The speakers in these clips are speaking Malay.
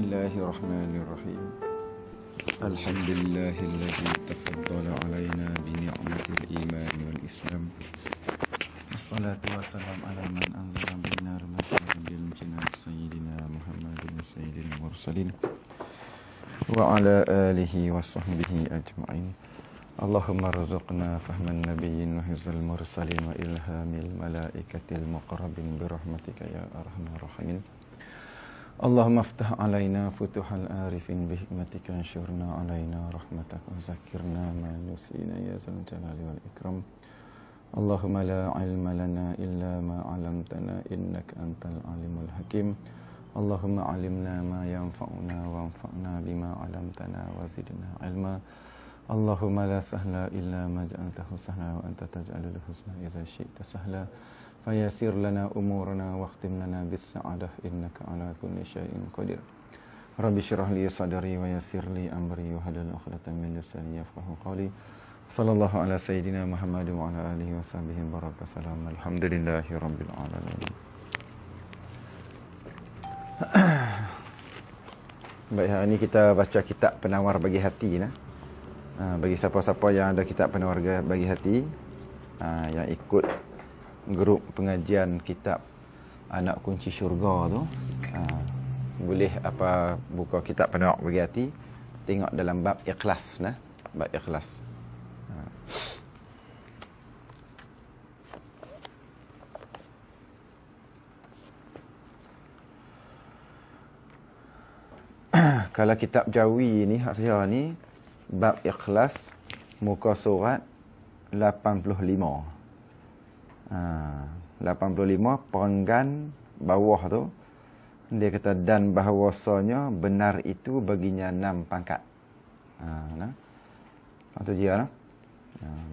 الله الرحمن الرحيم. الحمد لله الذي تفضل علينا بنعمة الإيمان والإسلام. الصلاة والسلام على من أنزل بنا المشهد بالجنة سيدنا محمد سيد المرسلين وعلى آله وصحبه أجمعين. اللهم ارزقنا فهم النبي وحفظ المرسلين وإلهام الملائكة المقربين برحمتك يا أرحم الراحمين. اللهم افتح علينا فتوح العارفين بحكمتك، انشرنا علينا رحمتك وذكرنا ما نسينا يا ذا الجلال والإكرام. اللهم لا علم لنا إلا ما علمتنا إنك أنت العليم الحكيم. اللهم علمنا ما ينفعنا وانفعنا بما علمتنا وزدنا علما. اللهم لا سهل إلا ما جعلته سهلا وأنت تجعل الحزن إذا شئت سهلا. فيسر لنا أمورنا واختم لنا بالسعادة إنك على كل شيء قدير. رب اشرح لي صدري ويسر لي أمري واحلل عقدة من لساني يفقهوا قولي. صلى الله على سيدنا محمد وعلى آله وصحبه وبارك وسلم. الحمد لله رب العالمين. Baik, hari ini kita baca kitab Penawar Bagi Hati. Bagi siapa-siapa yang ada kitab Penawar Bagi Hati, yang ikut grup pengajian kitab Anak Kunci Syurga tu, boleh buka kitab Penawar Bagi Hati, tengok dalam bab ikhlas, bab ikhlas. Kalau kitab Jawi ni, hak saya ni, bab ikhlas, muka surat 85. 85 perenggan bawah tu, dia kata dan bahawasanya benar itu baginya 6 pangkat. Itu dia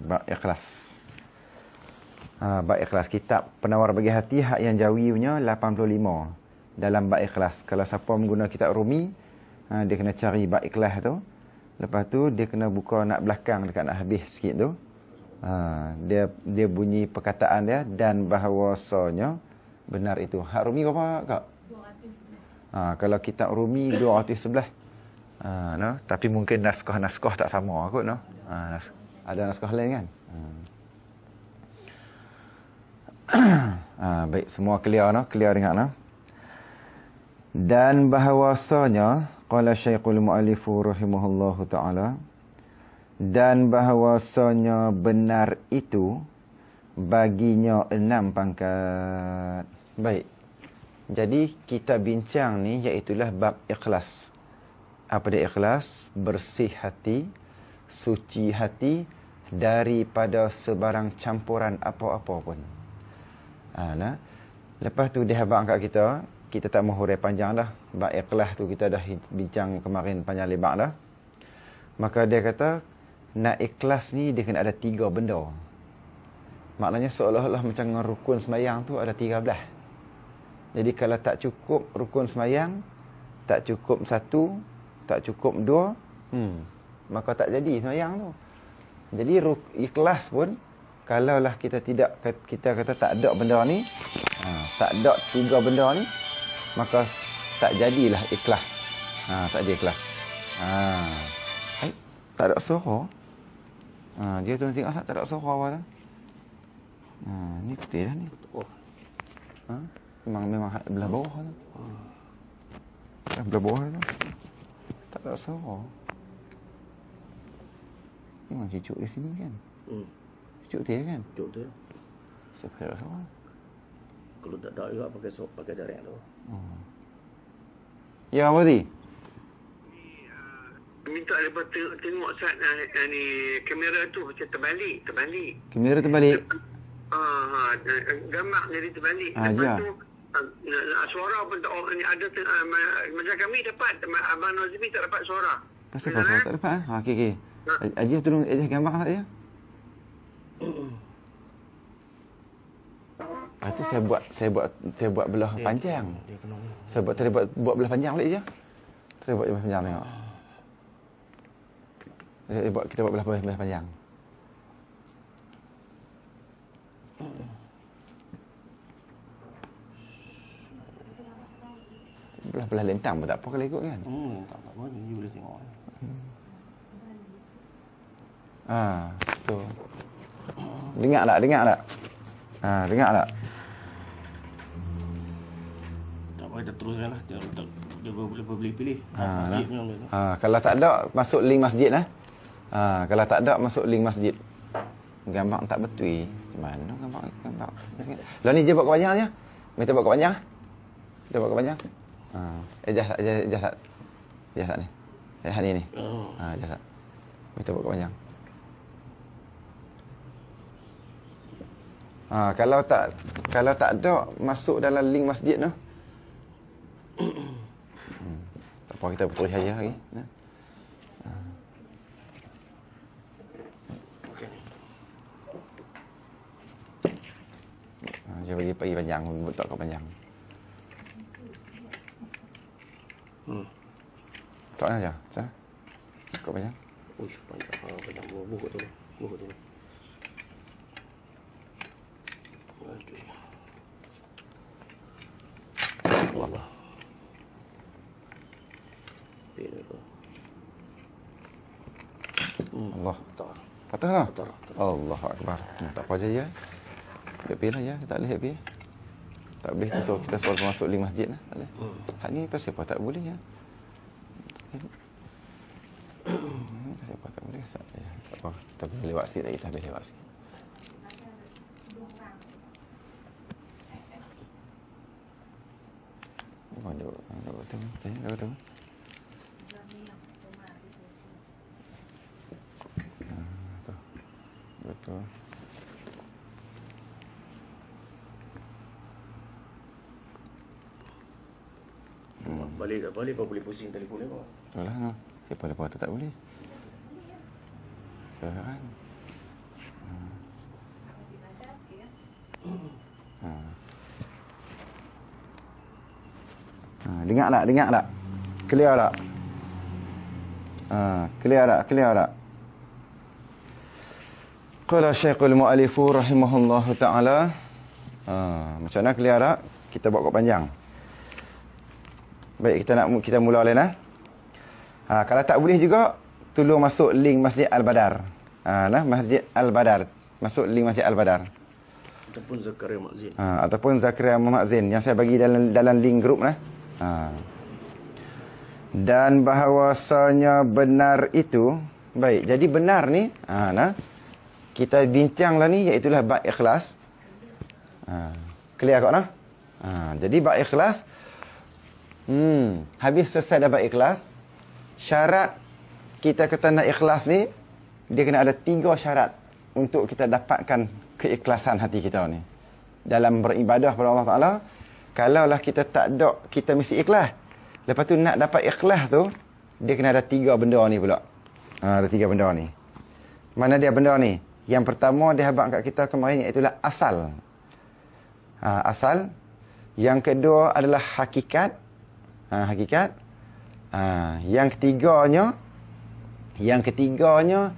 bab ikhlas. Bab ikhlas, kitab Penawar Bagi Hati hak yang Jawi punya 85 dalam bab ikhlas. Kalau siapa menggunakan kitab Rumi, dia kena cari bab ikhlas tu. Lepas tu dia kena buka nak belakang dekat nak habis sikit tu. Dia bunyi perkataan dia dan bahawasanya benar itu. Hak Rumi berapa kak? 211. Kalau kitab Rumi 211. Tapi mungkin naskah-naskah tak sama kot ada naskah lain kan. Baik, semua clear clear dengar Dan bahawasanya qala Syekhul Mu'allifu rahimahullahu ta'ala, dan bahawasanya benar itu baginya 6 pangkat. Baik. Jadi kita bincang ni iaitulah bab ikhlas. Apa dia ikhlas? Bersih hati, suci hati daripada sebarang campuran apa-apa pun. Lepas tu dia habaq kat kita tak mahu hurai panjang dah. Bab ikhlas tu kita dah bincang kemarin panjang lebar dah. Maka dia kata nak ikhlas ni dia kena ada 3 benda. Maknanya seolah-olah macam dengan rukun sembahyang tu ada 13. Jadi kalau tak cukup rukun sembahyang, tak cukup 1, tak cukup 2, maka tak jadi sembahyang tu. Jadi ikhlas pun kalaulah kita kata tak ada benda ni, tak ada 3 benda ni, maka tak jadilah ikhlas. Tak jadi ikhlas. Tak ada suara. Dia tu tengok tak ada suara apa tu. Ni putih dah ni. Memang belah bawah tu. Belah bawah tu. Tak ada suara. Memang cucuk di sini kan. Cucuk dia kan. Cucuk dia. Siapa ada suara? Kalau tak ada juga pakai direct tu. Ya, apa tadi? Minta lepas tengok saat ni kamera tu macam terbalik. Kamera terbalik. Gambar jadi terbalik. Ya. Tu suara pun tak ada macam kami dapat, Abang Nazmi tak dapat suara. Pasal tak dapat. Okey. Aja tolong gambar tak ya? Itu saya buat belah panjang. Saya buat belah panjang balik je. Saya buat belah panjang tengok. Kita buat belah panjang. Belah belah lentang pun tak apa kalau ikut kan. Tak apa, you boleh tengok. Tu. Dengar tak? Dengar tak? Dengar tak? Tak apa, kita teruskan lah. Dia boleh pilih. Kalau tak ada, masuk link masjid lah. Kalau tak ada, masuk link masjid. Gambar tak betul. Mana gambar? Lah ni je buat kepanjang je. Kita buat kepanjang. Kita buat kepanjang. Ijazat ni. Ijazat ni. Ijazat. Kita buat kepanjang. Kalau tak ada, masuk dalam link masjid tu. Tak apa, kita betul saja lagi. Dia bagi panjang, tak kau panjang. Tak aja, tak. Kau panjang. Uish, panjang buku tu. Okey. Allah. Allah. Patah lah. Allahu Akbar. Tak apa je ya. Happy lah ya, tak boleh happy. Tak boleh kita suruh masuk link masjid lah. Tak boleh. Hak ni pasal apa tak boleh ya? Pasal apa tak boleh? Tak apa, kita boleh lewat sini, kita boleh lewat sini. Duk betul. Betul. Balik apa boleh pusing telefon ni kau. Betul lah. No. Siapa lepas tu tak boleh. Kan. Dengar tak? Clear tak? Clear tak? Qala Syekhul Mu'allifu rahimahullahu ta'ala. Macam mana clear tak? Kita buat kod panjang. Baik, kita mula lain kalau tak boleh juga, tolong masuk link Masjid Al-Badar. Masjid Al-Badar. Masuk link Masjid Al-Badar. Ataupun Zakaria Muazzin. Ataupun Zakaria Muazzin yang saya bagi dalam link grup Dan bahawasanya benar itu, baik, jadi benar ni kita bincanglah ni, iaitulah bab ikhlas. Clear kau nah? Jadi bab ikhlas, habis selesai dah bab ikhlas, syarat kita kata nak ikhlas ni, dia kena ada 3 syarat untuk kita dapatkan keikhlasan hati kita ni dalam beribadah kepada Allah Ta'ala. Kalaulah kita tak ada, kita mesti ikhlas. Lepas tu nak dapat ikhlas tu, dia kena ada 3 benda ni pula. Ada 3 benda ni. Mana dia benda ni? Yang pertama dia habaq kat kita kemarin, iaitulah asal. Asal. Yang kedua adalah hakikat. Hakikat. Yang ketiganya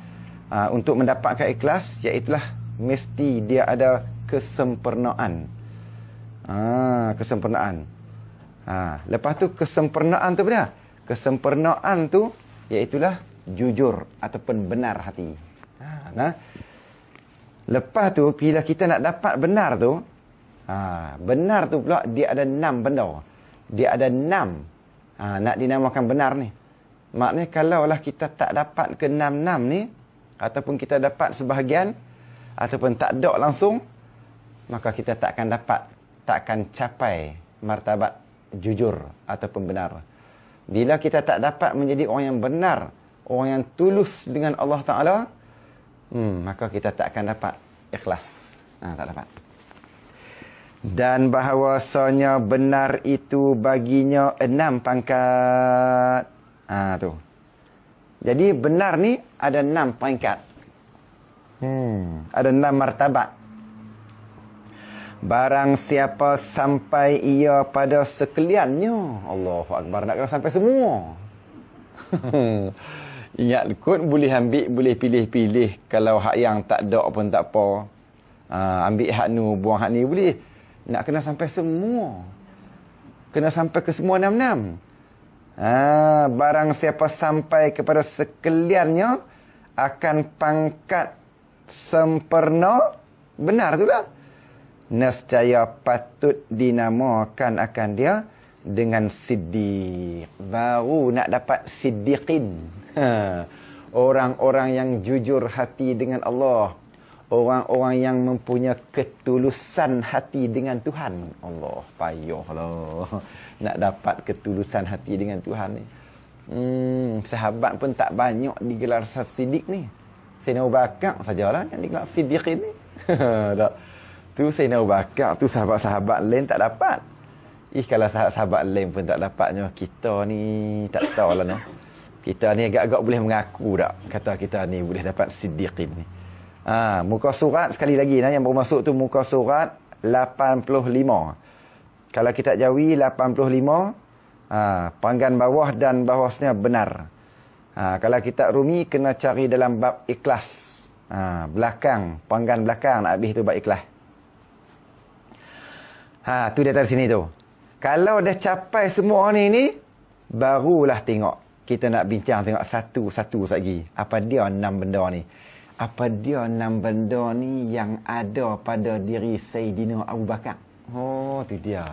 untuk mendapatkan ikhlas, iaitulah mesti dia ada kesempurnaan. Kesempurnaan. Lepas tu kesempurnaan tu apa? Kesempurnaan tu iaitulah jujur ataupun benar hati. Lepas tu bila kita nak dapat benar tu, benar tu pula dia ada 6 benda. Dia ada 6 nak dinamakan benar ni. Maknanya kalaulah kita tak dapat ke 6 ni, ataupun kita dapat sebahagian ataupun tak ada langsung, maka kita takkan capai martabat jujur ataupun benar. Bila kita tak dapat menjadi orang yang benar, orang yang tulus dengan Allah Ta'ala, maka kita tak akan dapat ikhlas. Tak dapat. Dan bahawasanya benar itu baginya 6 pangkat. Tu. Jadi benar ni ada 6 pangkat. Ada 6 martabat. Barang siapa sampai ia pada sekaliannya, Allahu Akbar, nak kena sampai semua. Ingat kot, boleh ambil, boleh pilih-pilih. Kalau hak yang tak ada pun tak apa. Ambil hak nu, buang hak ni, boleh. Nak kena sampai semua. Kena sampai ke semua 6-6. Barang siapa sampai kepada sekaliannya akan pangkat sempurna, benar itulah. Nescaya patut dinamakan akan dia dengan siddiq. Baru nak dapat siddiqin. Orang-orang yang jujur hati dengan Allah. Orang-orang yang mempunyai ketulusan hati dengan Tuhan. Allah, payahlah nak dapat ketulusan hati dengan Tuhan ni. Sahabat pun tak banyak digelar siddiq ni. Sayyidina Abu Bakar sajalah yang digelar siddiqin ni. Tak. Tu Sayyidina Abu Bakar, tu sahabat-sahabat lain tak dapat. Kalau sahabat lain pun tak dapatnya, kita ni tak tahulah no. Kita ni agak-agak boleh mengaku tak kata kita ni boleh dapat siddiqin ni. Muka surat sekali lagi yang baru masuk tu, muka surat 85. Kalau kita jawi 85, panggan bawah dan bawahnya benar. Kalau kita rumi kena cari dalam bab ikhlas. Belakang, panggan belakang nak habis tu bab ikhlas. Tu dia dari sini tu. Kalau dah capai semua ni barulah tengok. Kita nak bincang tengok satu-satu lagi. Apa dia 6 benda ni? Apa dia 6 benda ni yang ada pada diri Sayyidina Abu Bakar? Oh, tu dia.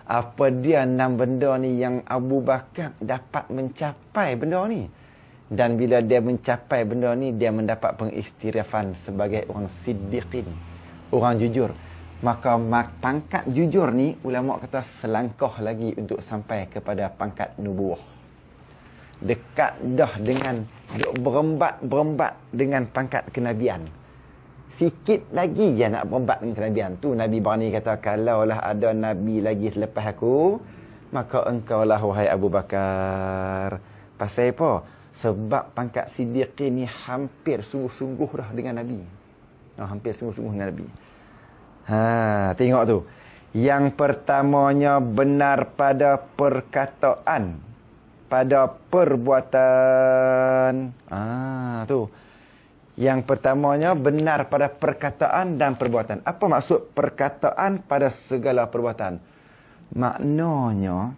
Apa dia 6 benda ni yang Abu Bakar dapat mencapai benda ni? Dan bila dia mencapai benda ni, dia mendapat pengistirafan sebagai orang siddiqin. Orang jujur. Maka pangkat jujur ni, ulama kata selangkah lagi untuk sampai kepada pangkat nubuwah. Dekat dah dengan berembat dengan pangkat kenabian. Sikit lagi je nak berembat dengan kenabian. Tu Nabi berani kata, kalaulah ada Nabi lagi selepas aku, maka engkaulah wahai Abu Bakar. Pasal apa? Sebab pangkat siddiqin ni hampir sungguh-sungguh dah dengan Nabi. Hampir sungguh-sungguh dengan Nabi. Tengok tu. Yang pertamanya benar pada perkataan, pada perbuatan. Tu. Yang pertamanya benar pada perkataan dan perbuatan. Apa maksud perkataan pada segala perbuatan? Maknanya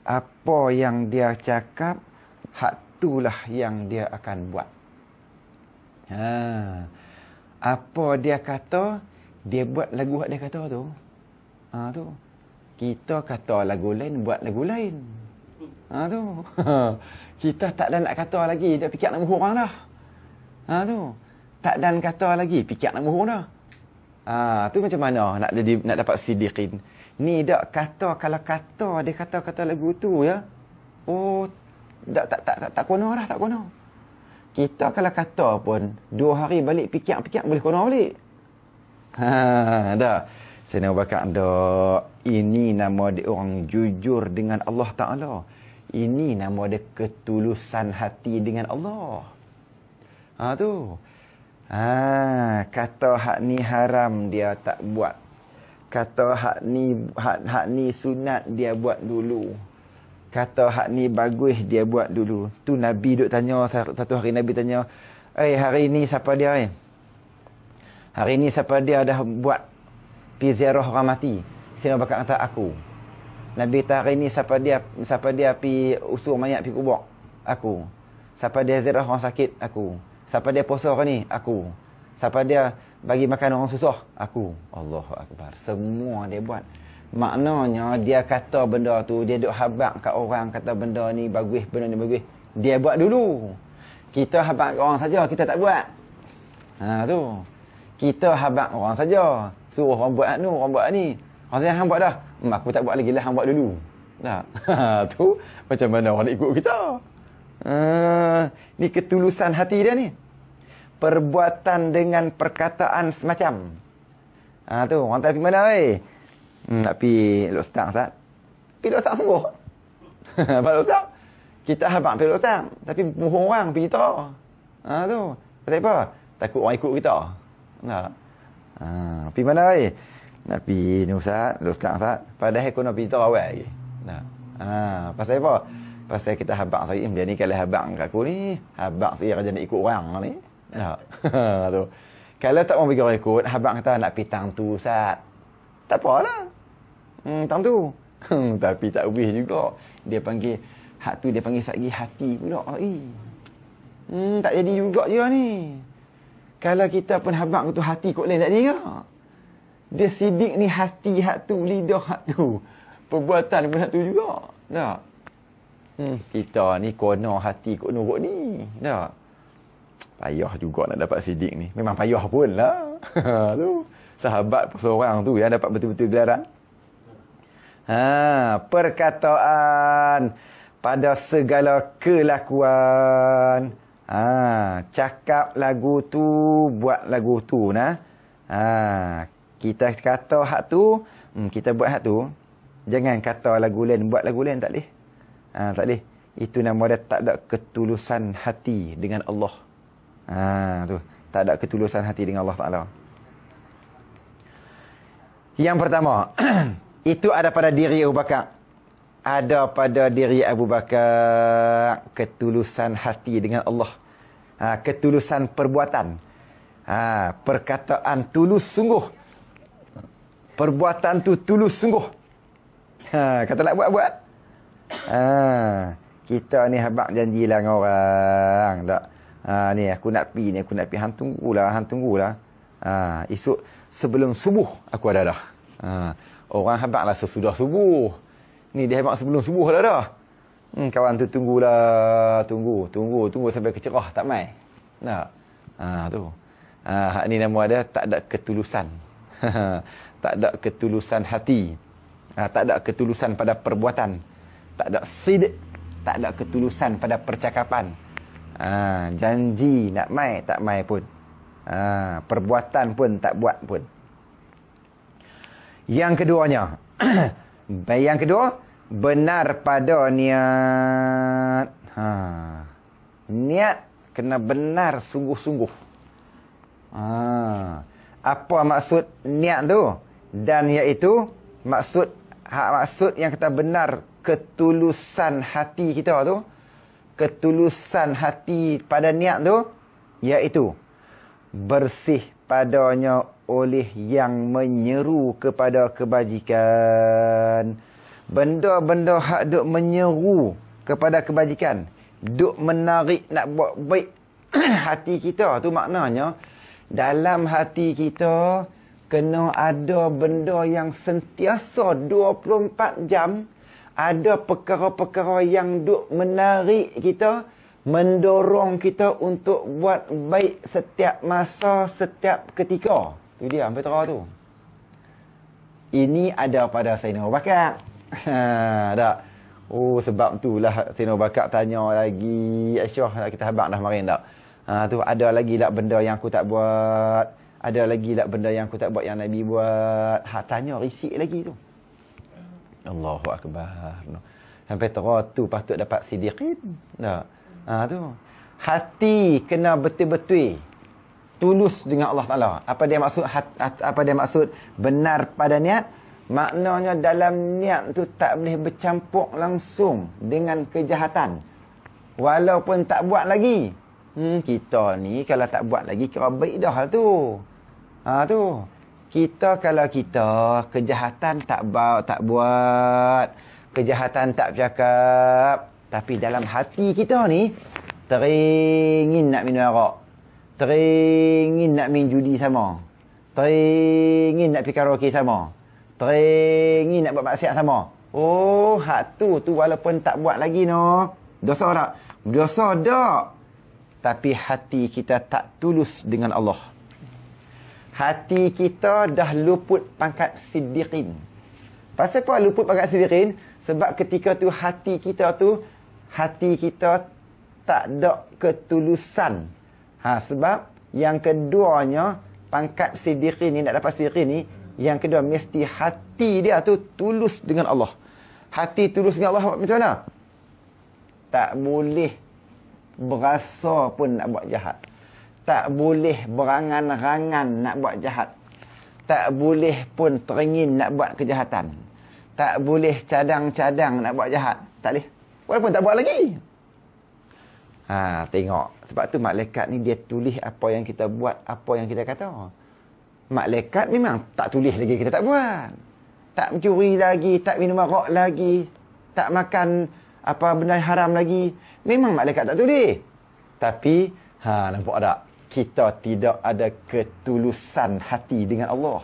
apa yang dia cakap, hak itulah yang dia akan buat. Apa dia kata, dia buat lagu hak dia kata tu. Tu. Kita kata lagu lain, buat lagu lain. Tu. Kita tak ada nak kata lagi, dah fikir nak muhur orang dah. Tu. Tak ada nak kata lagi, fikir nak muhur dah. Tu macam mana nak dapat siddiqin? Ni dak kata, kalau kata dia kata lagu tu ya. Oh, tak kono dah, tak kono. Kita kalau kata pun 2 hari balik fikir boleh kono balik. Dah. Sayyidina Abu Bakar dah. Ini nama dia orang jujur dengan Allah Ta'ala. Ini nama dia ketulusan hati dengan Allah. Tu. Kata hak ni haram dia tak buat. Kata hak ni sunat dia buat dulu. Kata hak ni bagus dia buat dulu. Tu Nabi duk tanya, satu hari Nabi tanya, hari ni siapa dia Hari ni siapa dia dah buat pi ziarah orang mati? Sayyidina Abu Bakar kata aku. Nabi kata hari ni siapa dia pi usur mayat pi kubur? Aku. Siapa dia ziarah orang sakit? Aku. Siapa dia puasa hari ni? Aku. Siapa dia bagi makan orang susah? Aku. Allahu Akbar. Semua dia buat. Maknanya dia kata benda tu, dia duk habaq kat orang kata benda ni bagus, benda ni bagus. Dia buat dulu. Kita habaq kat orang saja, kita tak buat. Tu. Kita habaq orang saja. Suruh orang buat ni, orang buat ni. Orang saja hang buat dah. Aku tak buat lagi lah, hang buat dulu. Dah. Tu macam mana orang nak ikut kita? Ni ketulusan hati dia ni. Perbuatan dengan perkataan semacam. Tu orang tak pergi mana nak pergi Lok Stang tak? Pergi Lok Stang sungguh. Pak Lok Stang. Kita habaq pergi Lok Stang, tapi muhur orang pergi kita. Tu. Pasal apa? Takut orang ikut kita. Tak. Pergi mana nak pergi ni Ustaz, Lok Stang Ustaz. Padahal kena pergi kita awal lagi. Tak. Pasal apa? Pasal kita habaq saya dia ni kalau habaq kat aku ni, habaq saya kerja nak ikut orang ni. Tak. Tu. Kalau tak mau pergi orang ikut, habaq kata nak pergi tang tu Ustaz. Tak apalah. Tang tu. Tapi tak habis juga. Dia panggil, hak tu dia panggil sagi hati pula. Tak jadi juga dia ni. Kalau kita pun habang tu hati kot lain tak jadi ke? Dia sidik ni hati hak tu, lidah hak tu. Perbuatan pun hak tu juga. Tak? Kita ni kono hati kot nurut ni. Tak? Payah juga nak dapat sidik ni. Memang payah pun lah. Tu. Sahabat seorang tu yang dapat betul-betul gelaran. Perkataan pada segala kelakuan. Cakap lagu tu, buat lagu tu nah. Kita kata hak tu, kita buat hak tu. Jangan kata lagu lain, buat lagu lain tak boleh. Tak boleh. Itu nama dia tak ada ketulusan hati dengan Allah. Tu, tak ada ketulusan hati dengan Allah Taala. Yang pertama, itu ada pada diri Abu Bakar. Ada pada diri Abu Bakar ketulusan hati dengan Allah. Ketulusan perbuatan. Perkataan tulus sungguh. Perbuatan tu tulus sungguh. Kata nak buat-buat. Kita ni habaq janji lah dengan orang. Tak? Ni aku nak pi, hang tunggulah. Esok sebelum subuh aku ada dah. Orang habaq lah sesudah subuh. Ni dia habaq sebelum subuh dah. Kawan tu tunggulah, tunggu sampai kecerah tak mai. Tak? Tu. Hak ni nama dia tak ada ketulusan. Tak ada ketulusan hati. Tak ada ketulusan pada perbuatan. Tak ada sidq, tak ada ketulusan pada percakapan. Janji nak mai tak mai pun. Perbuatan pun tak buat pun. Yang keduanya, benar pada niat. Niat kena benar sungguh-sungguh. Apa maksud niat tu? Dan iaitu maksud yang kita benar ketulusan hati kita tu. Ketulusan hati pada niat tu iaitu bersih padanya oleh yang menyeru kepada kebajikan. Benda-benda hak duk menyeru kepada kebajikan, duk menarik nak buat baik hati kita tu, maknanya dalam hati kita kena ada benda yang sentiasa 24 jam. Ada perkara-perkara yang duk menarik kita, mendorong kita untuk buat baik setiap masa, setiap ketika. Tu dia Petra tu. Ini ada pada Sayyidina Abu Bakar. Tak? Sebab itulah Sayyidina Abu Bakar tanya lagi, Aisyah, kita habaq dah kemarin tak? Tu ada lagi tak benda yang aku tak buat? Ada lagi tak benda yang aku tak buat yang Nabi buat? Tanya risik lagi tu. Allahu Akbar. Sampai tu patut dapat sidiqin. Tak? Tu. Hati kena betul-betul tulus dengan Allah Taala. Apa dia maksud benar pada niat? Maknanya dalam niat tu tak boleh bercampur langsung dengan kejahatan. Walaupun tak buat lagi. Kita ni kalau tak buat lagi kira baik dah tu. Tu. Kalau kita kejahatan tak buat, kejahatan tak bercakap, tapi dalam hati kita ni teringin nak minum arak, teringin nak main judi sama, teringin nak pergi karaoke sama, teringin nak buat maksiat sama. Hak tu walaupun tak buat lagi dosa tak? Dosa tak. Tapi hati kita tak tulus dengan Allah. Hati kita dah luput pangkat siddiqin. Pasal apa luput pangkat siddiqin? Sebab ketika tu hati kita tak ada ketulusan. Sebab yang keduanya, pangkat siddiqin ni, nak dapat siddiqin ni, yang kedua mesti hati dia tu tulus dengan Allah. Hati tulus dengan Allah macam mana? Tak boleh berasa pun nak buat jahat. Tak boleh berangan-rangan nak buat jahat. Tak boleh pun teringin nak buat kejahatan. Tak boleh cadang-cadang nak buat jahat. Tak boleh. Walaupun tak buat lagi. Tengok. Sebab tu malaikat ni dia tulis apa yang kita buat, apa yang kita kata. Malaikat memang tak tulis lagi kita tak buat. tak mencuri lagi, tak minum arak lagi, tak makan apa benda haram lagi. Memang malaikat tak tulis. Tapi, nampak tak? Kita tidak ada ketulusan hati dengan Allah.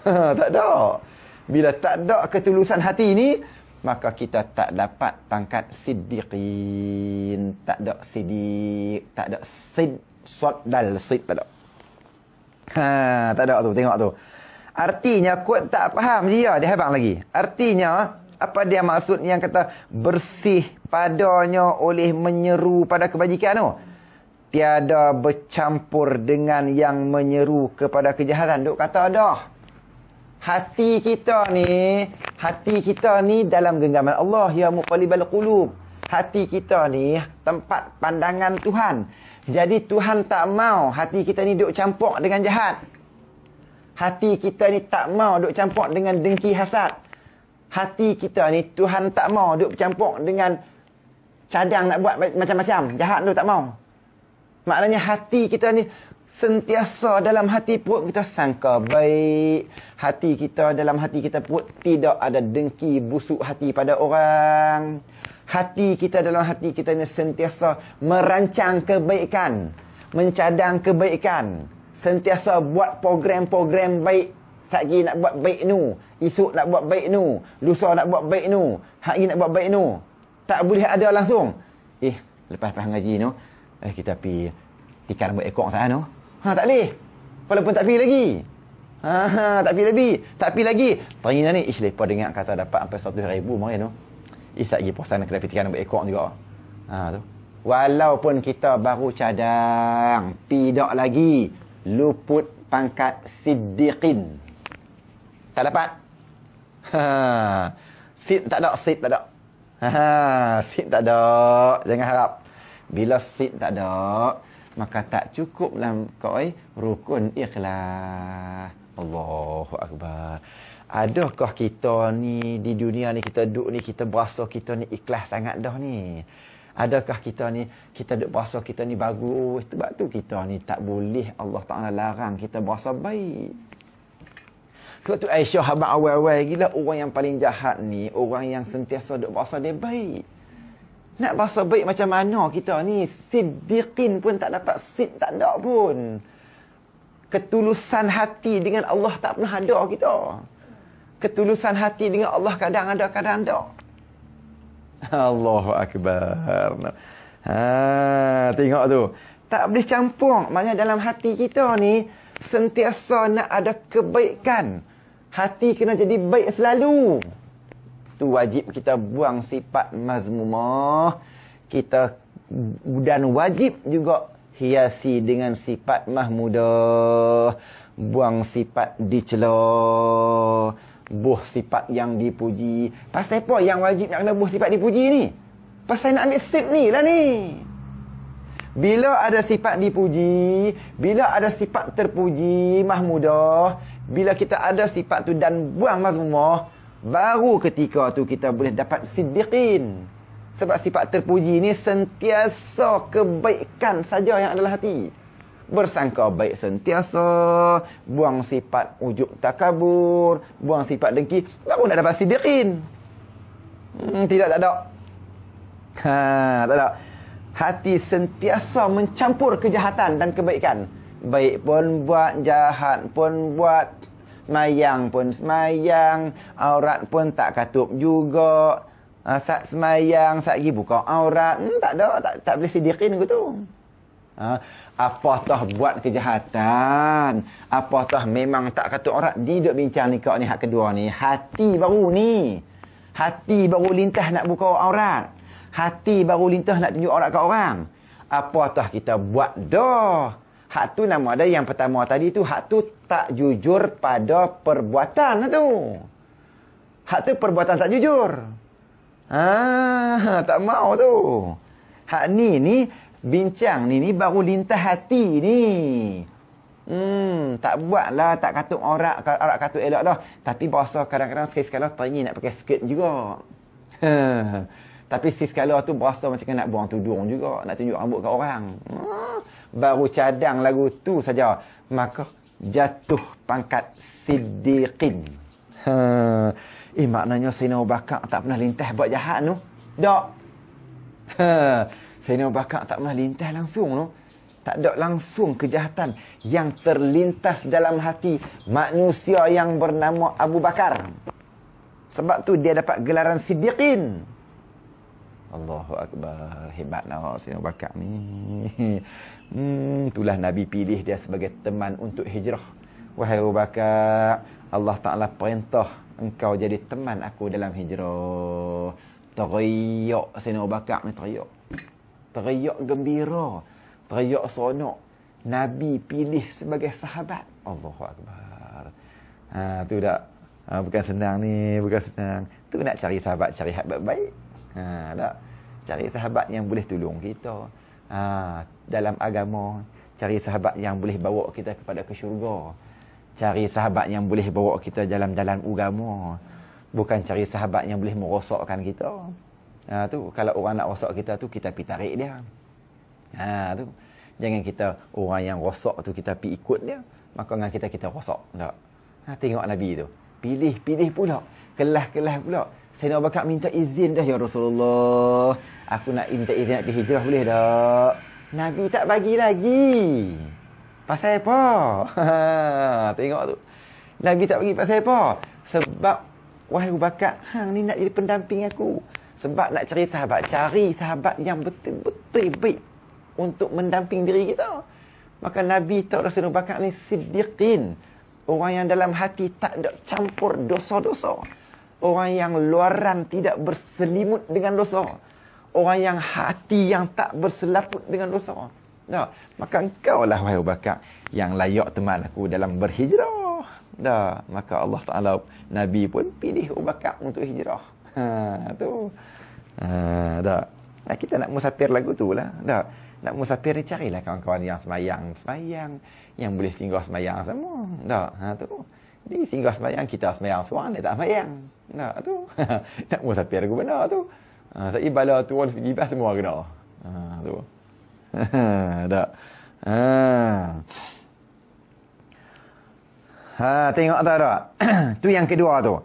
Tak ada. Bila tak ada ketulusan hati ni, maka kita tak dapat pangkat siddiqin. Tak ada siddiq, tak ada sod dal sid tak ada. Tak ada tu, tengok tu. Artinya kot tak faham dia habang lagi. Artinya apa dia maksud yang kata bersih padanya oleh menyeru pada kebajikan tu? Tiada bercampur dengan yang menyeru kepada kejahatan. Duk kata dah. Hati kita ni dalam genggaman Allah, ya muqallibal qulub. Hati kita ni tempat pandangan Tuhan. Jadi Tuhan tak mau hati kita ni duk campur dengan jahat. Hati kita ni tak mau duk campur dengan dengki hasad. Hati kita ni Tuhan tak mau duk campur dengan cadang nak buat macam-macam. Jahat tu tak mau. Maknanya hati kita ni sentiasa dalam hati perut kita sangka baik. Hati kita dalam hati kita perut tidak ada dengki busuk hati pada orang. Hati kita dalam hati kita ni sentiasa merancang kebaikan, mencadang kebaikan, sentiasa buat program-program baik. Satgi nak buat baik nu, esok nak buat baik nu, lusa nak buat baik nu, hari nak buat baik nu. Tak boleh ada langsung. Lepas ngaji nu, kita pi tikar rambut ekor sana nu. Tak boleh. Walaupun tak pi lagi. Tak pi lagi. Terina ni lepas dengar kata dapat sampai 100,000 mari nu. Satgi posan kena pi tikar rambut ekor juga. Tu. Walaupun kita baru cadang, pi dak lagi luput pangkat siddiqin. Tak dapat. Sid tak ada, sid tak ada. Sid tak ada. Jangan harap. Bila sid tak ada, maka tak cukup dalam rukun ikhlas. Allahu Akbar. Adakah kita ni di dunia ni kita duduk ni kita berasa kita ni ikhlas sangat dah ni? Adakah kita ni kita duk berasa kita ni bagus? Sebab tu kita ni tak boleh Allah Taala larang kita berasa baik. Sebab tu Aisyah abang awal-awal gila orang yang paling jahat ni, orang yang sentiasa duk berasa dia baik. Nak berasa baik macam mana kita ni? Siddiqin pun tak dapat, sid tak ada pun. Ketulusan hati dengan Allah tak pernah ada kita. Ketulusan hati dengan Allah kadang ada, kadang ada. Allahu Akbar. Tengok tu. Tak boleh campur. Maknanya dalam hati kita ni sentiasa nak ada kebaikan. Hati kena jadi baik selalu. Tu wajib kita buang sifat mazmumah. Kita dan wajib juga hiasi dengan sifat mahmudah. Buang sifat dicela. Buh sifat yang dipuji. Pasal apa yang wajib nak kena buh sifat dipuji ni? Pasal nak ambil sip ni lah ni. Bila ada sifat dipuji, bila ada sifat terpuji, mahmudah, bila kita ada sifat tu dan buang mazmumah, baru ketika tu kita boleh dapat siddiqin. Sebab sifat terpuji ni sentiasa kebaikan saja yang ada dalam hati. Bersangka baik sentiasa, buang sifat ujub takabur, buang sifat dengki, baru nak dapat siddiqin. Tidak, tak ada. Tak ada. Hati sentiasa mencampur kejahatan dan kebaikan. Baik pun buat, jahat pun buat, semayang pun semayang, aurat pun tak katup juga. Saat semayang, saat pergi buka aurat, tak ada, tak boleh siddiqin ke tu. Apatah buat kejahatan, apatah memang tak katup aurat. Dia duduk bincang ni kau ni hak kedua ni. Hati baru ni. Hati baru lintas nak buka aurat. Hati baru lintas nak tunjuk aurat ke orang. Apatah kita buat dah. Hak tu nama ada yang pertama tadi tu. Hak tu tak jujur pada perbuatan tu. Hak tu perbuatan tak jujur. Tak mau tu. Hak ni bincang ni baru lintas hati ni. Tak buatlah, tak katuk aurat katuk elok dah. Tapi berasa kadang-kadang sekali-sekala teringin nak pakai skirt juga. Tapi sekali-sekala tu berasa macam nak buang tudung juga, nak tunjuk rambut kat orang. Baru cadang lagu tu saja, maka jatuh pangkat siddiqin. Maknanya Sayyidina Abu Bakar tak pernah lintas buat jahat tu. Tak. Sayyidina Abu Bakar tak pernah lintas langsung tu. Tak ada langsung kejahatan yang terlintas dalam hati manusia yang bernama Abu Bakar. Sebab tu dia dapat gelaran Siddiqin. Allahu Akbar. Hebat nak Sayyidina Abu Bakar ni. Itulah Nabi pilih dia sebagai teman untuk hijrah. Wahai Abu Bakar, Allah Ta'ala perintah engkau jadi teman aku dalam hijrah. Teriak Sayyidina Abu Bakar ni, teriak. Teriak gembira. Teriak seronok. Nabi pilih sebagai sahabat. Allahu Akbar. Tu dah. Bukan senang ni, bukan senang. Tu nak cari sahabat, cari sahabat baik. Tak. Cari sahabat yang boleh tolong kita. Dalam agama, cari sahabat yang boleh bawa kita kepada ke syurga. Cari sahabat yang boleh bawa kita jalan-jalan agama. Bukan cari sahabat yang boleh merosakkan kita. Tu kalau orang nak rosak kita tu, kita pergi tarik dia. Tu. Jangan kita orang yang rosak tu kita pergi ikut dia, maka dengan kita rosak. Tak. Tengok Nabi tu. Pilih pula. Kelas-kelas pula. Sayyidina Abu Bakar minta izin dah, ya Rasulullah. Aku nak minta izin nak pergi hijrah, boleh tak? Nabi tak bagi lagi. Pasal apa? Tengok tu. Nabi tak bagi pasal apa? Sebab, wahai Abu Bakar, hang ni nak jadi pendamping aku. Sebab nak cari sahabat yang betul-betul baik untuk mendamping diri kita. Maka Nabi tahu Sayyidina Abu Bakar ni Siddiqin. Orang yang dalam hati tak ada campur dosa-dosa. Orang yang luaran tidak berselimut dengan dosa. Orang yang hati yang tak berselaput dengan dosa. Dah. Maka engkau lah, wahai Abu Bakar, yang layak teman aku dalam berhijrah. Dah. Maka Allah Ta'ala, Nabi pun pilih Abu Bakar untuk hijrah. Tu. Dah. Kita nak musafir lagu tu lah. Dah. Nak musafir ni carilah kawan-kawan yang semayang. Yang boleh singgah semayang semua. Dah. Tu. Dia singgah semayang, kita semayang seorang, dia tak semayang. Tu. Nak musafir aku benar tu. Saya bala tu orang pergi semua kena. Tu. Tak. Tengok tak? Tu yang kedua tu.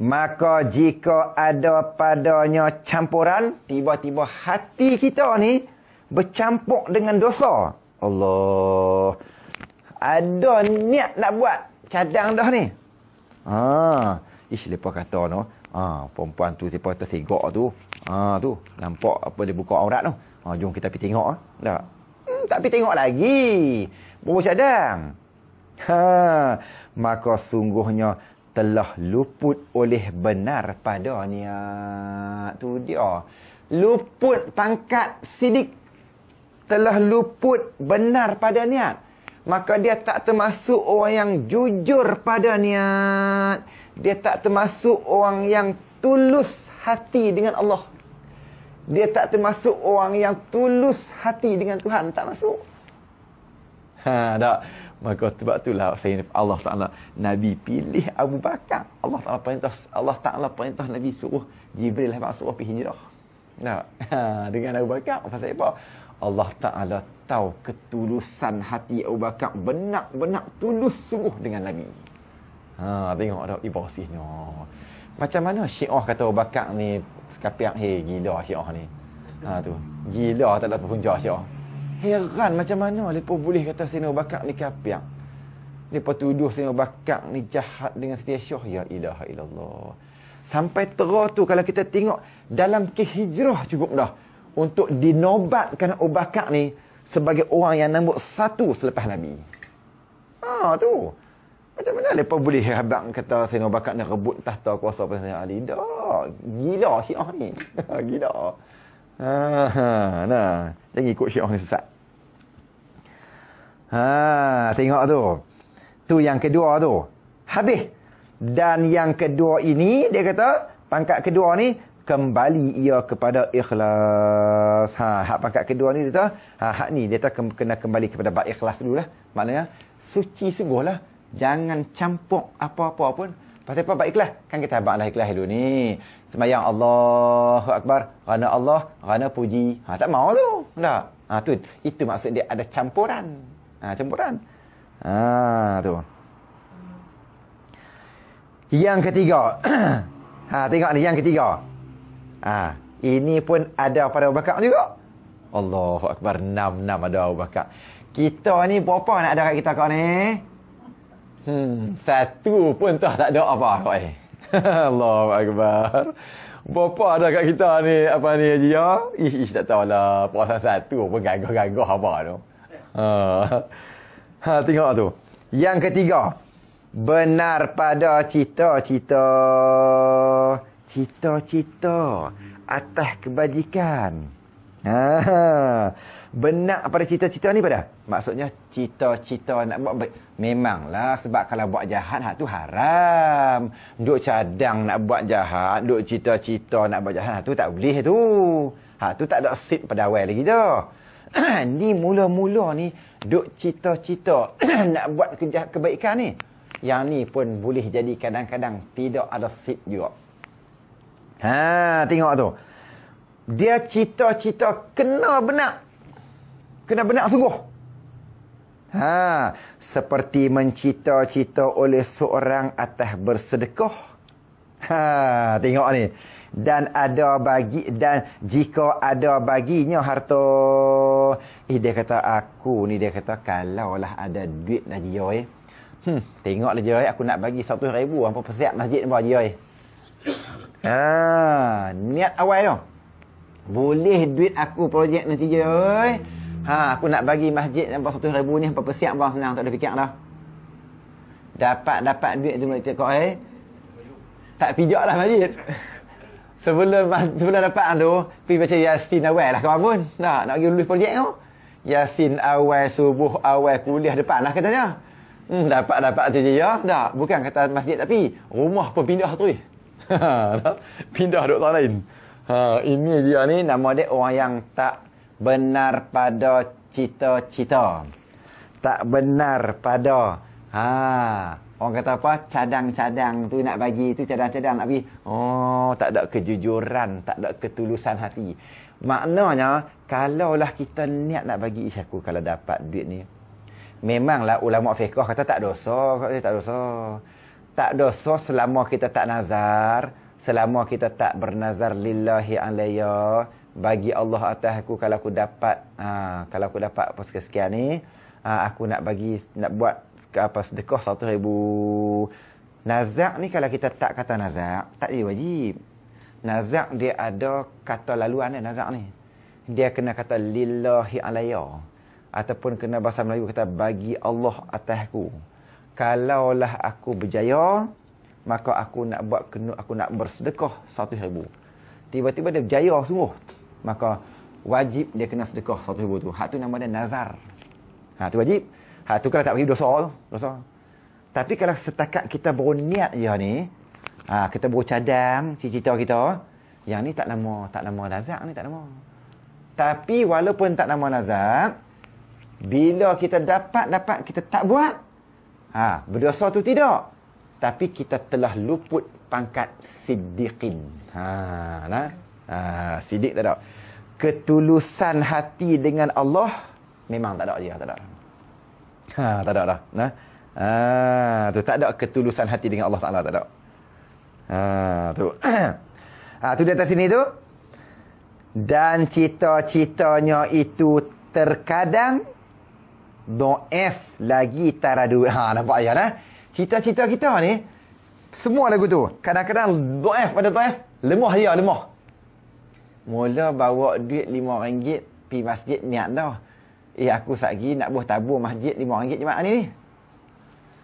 Maka jika ada padanya campuran, tiba-tiba hati kita ni bercampur dengan dosa. Allah. Ada niat nak buat, cadang dah ni. Lepas kata no. Perempuan tu siapa tersigak tu. Tu nampak apa dia buka aurat tu. Jom kita pergi tengok. Tak. Tak pergi tengok lagi. Baru cadang. Maka sungguhnya telah luput oleh benar pada niat. Tu dia. Luput pangkat sidik. Telah luput benar pada niat. Maka dia tak termasuk orang yang jujur pada niat. Dia tak termasuk orang yang tulus hati dengan Allah. Dia tak termasuk orang yang tulus hati dengan Tuhan. Tak masuk. Tak. Maka sebab itulah Allah Ta'ala, Nabi pilih Abu Bakar. Allah Ta'ala perintah Nabi suruh Jibril suruh pergi hijrah. Tak. Dengan Abu Bakar. Pasal apa? Allah Ta'ala tahu ketulusan hati Abu Bakar. Benar-benar tulus sungguh dengan Nabi. Tengok dah ibrasihnya. Macam mana Syiah kata Abu Bakar ni sekapiak, gila Syiah ni. Tu. Gila tak ada punca Syiah. Heran macam mana mereka boleh kata Sayyidina Abu Bakar ni kapiak. Mereka tuduh Sayyidina Abu Bakar ni jahat dengan Siti Aisyah. Ya ilaha illallah. Sampai terah tu kalau kita tengok dalam kehijrah cukup dah untuk dinobatkan Abu Bakar ni sebagai orang yang nombor 1 selepas Nabi. Tu. Macam mana mereka boleh habang kata Sayyidina Abu Bakar ni rebut tahta kuasa Sayyidina Ali? Tak. Gila Syiah ni. Gila. Nah, jangan ikut Syiah ni sesat. Tengok tu. Tu yang kedua tu. Habis. Dan yang kedua ini, dia kata, pangkat kedua ni, kembali ia kepada ikhlas. Hak pangkat kedua ni, dia kata, hak ni, dia kata kena kembali kepada bab ikhlas dulu lah. Maknanya, suci sungguh lah. Jangan campur apa-apa pun. Pasal apa bab ikhlas? Kan kita abang lah ikhlas dulu ni. Sembahyang Allahu Akbar. Kerana Allah, kerana puji. Tak mau tu. Tak. Tu. Itu maksud dia ada campuran. Campuran. Tu. Yang ketiga. Tengok ni yang ketiga. Ini pun ada pada Abu Bakar juga. Allahu Akbar. 6 ada Abu Bakar. Kita ni berapa nak ada kat kita kau ni? Satu pun tak ada apa kau ni. Allahu Akbar. Berapa ada kat kita ni apa ni Haji ya? Tak tahulah. Perasaan satu pun gagah-gagah apa tu. Tengok tu. Yang ketiga. Benar pada cita-cita atas kebajikan. Benar pada cita-cita ni pada? Maksudnya cita-cita nak buat baik. Memanglah sebab kalau buat jahat hak tu haram. Duk cadang nak buat jahat, duk cita-cita nak buat jahat, hak tu tak boleh tu. Hak tu tak ada sit pada awal lagi dah. Ni mula-mula ni duk cita-cita nak buat kebaikan ni. Yang ni pun boleh jadi kadang-kadang tidak ada sit juga. Tengok tu. Dia cita-cita kena benar. Kena benar sungguh. Seperti mencita-cita oleh seorang atas bersedekah. Tengok ni. Dan jika ada baginya harta. Dia kata aku ni, dia kata kalaulah ada duit lah Jia. Tengoklah Jia, aku nak bagi 100,000 apa persiap masjid apa Jia. Niat awal tu. Boleh duit aku projek nanti Jia. Aku nak bagi masjid apa 100,000 ni apa persiap bang, senang tak ada fikir dah. Dapat duit tu kau tak pijaklah masjid. Sebelum dapat tu, pergi baca Yasin awal lah kau pun. Nak pergi lulus projek tu. Yasin awal subuh, awal kuliah depan lah katanya. Dapat tu je ya. Tak, bukan kata masjid tapi rumah pun pindah tu. Pindah duk tempat lain. Ini dia ni nama dia orang yang tak benar pada cita-cita. Tak benar pada orang kata apa? Cadang-cadang tu nak bagi tu, cadang-cadang nak bagi. Tak ada kejujuran, tak ada ketulusan hati. Maknanya kalaulah kita niat nak bagi aku kalau dapat duit ni. Memanglah ulama fiqh kata tak dosa, tak dosa selama kita tak nazar, selama kita tak bernazar lillahi alayya, bagi Allah atas aku kalau aku dapat apa sekian ni, aku nak bagi, nak buat apa sedekah 100,000. Nazak ni kalau kita tak kata nazak, tak jadi wajib. Nazak dia ada kata laluan dia nazak ni. Dia kena kata lillahi alayya. Ataupun kena bahasa Melayu kata bagi Allah atasku. Kalaulah aku berjaya, maka aku nak bersedekah 100,000. Tiba-tiba dia berjaya sungguh, maka wajib dia kena sedekah 100,000 tu. Hak tu nama dia nazar. Tu wajib. Hak tu kalau tak bagi dosa. Tapi kalau setakat kita berniat je ni, kita bercadang cita-cita kita, yang ni tak nama nazar ni, tak nama. Tapi walaupun tak nama nazar, bila kita dapat kita tak buat, berdosa tu tidak. Tapi kita telah luput pangkat siddiqin. Siddiq tak ada. Ketulusan hati dengan Allah memang tak ada dia, tak ada. Tak ada dah. Tu tak ada ketulusan hati dengan Allah Taala, tak ada. Tu. Tu di atas sini tu. Dan cita-citanya itu terkadang dhaif lagi taradu. Nampak ayat cita-cita kita ni semua lagu tu kadang-kadang dhaif, pada dhaif, lemah dia, lemah. Mula bawa duit RM5 pi masjid niat dah. Aku satgi nak buat tabur masjid RM5 je mak ni.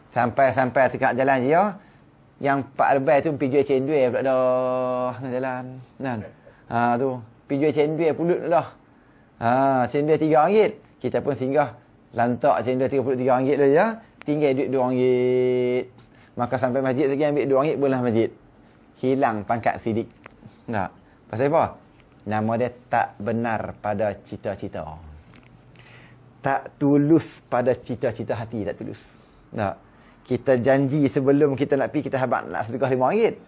Sampai dekat jalan je ya. Yang Pak Albai tu pergi jual cendol pula dah jalan. Tu pergi jual cendol pulut dah. Cendol RM3. Kita pun singgah lantak cendol RM33 dulu ya. Tinggal duit RM2. Maka sampai masjid lagi ambil RM2 boleh masjid. Hilang pangkat sidik. Tak. Pasal apa? Nama dia tak benar pada cita-cita. Tak tulus pada cita-cita hati, tak tulus. Tak. Kita janji sebelum kita nak pergi, kita habaq nak sedekah RM5.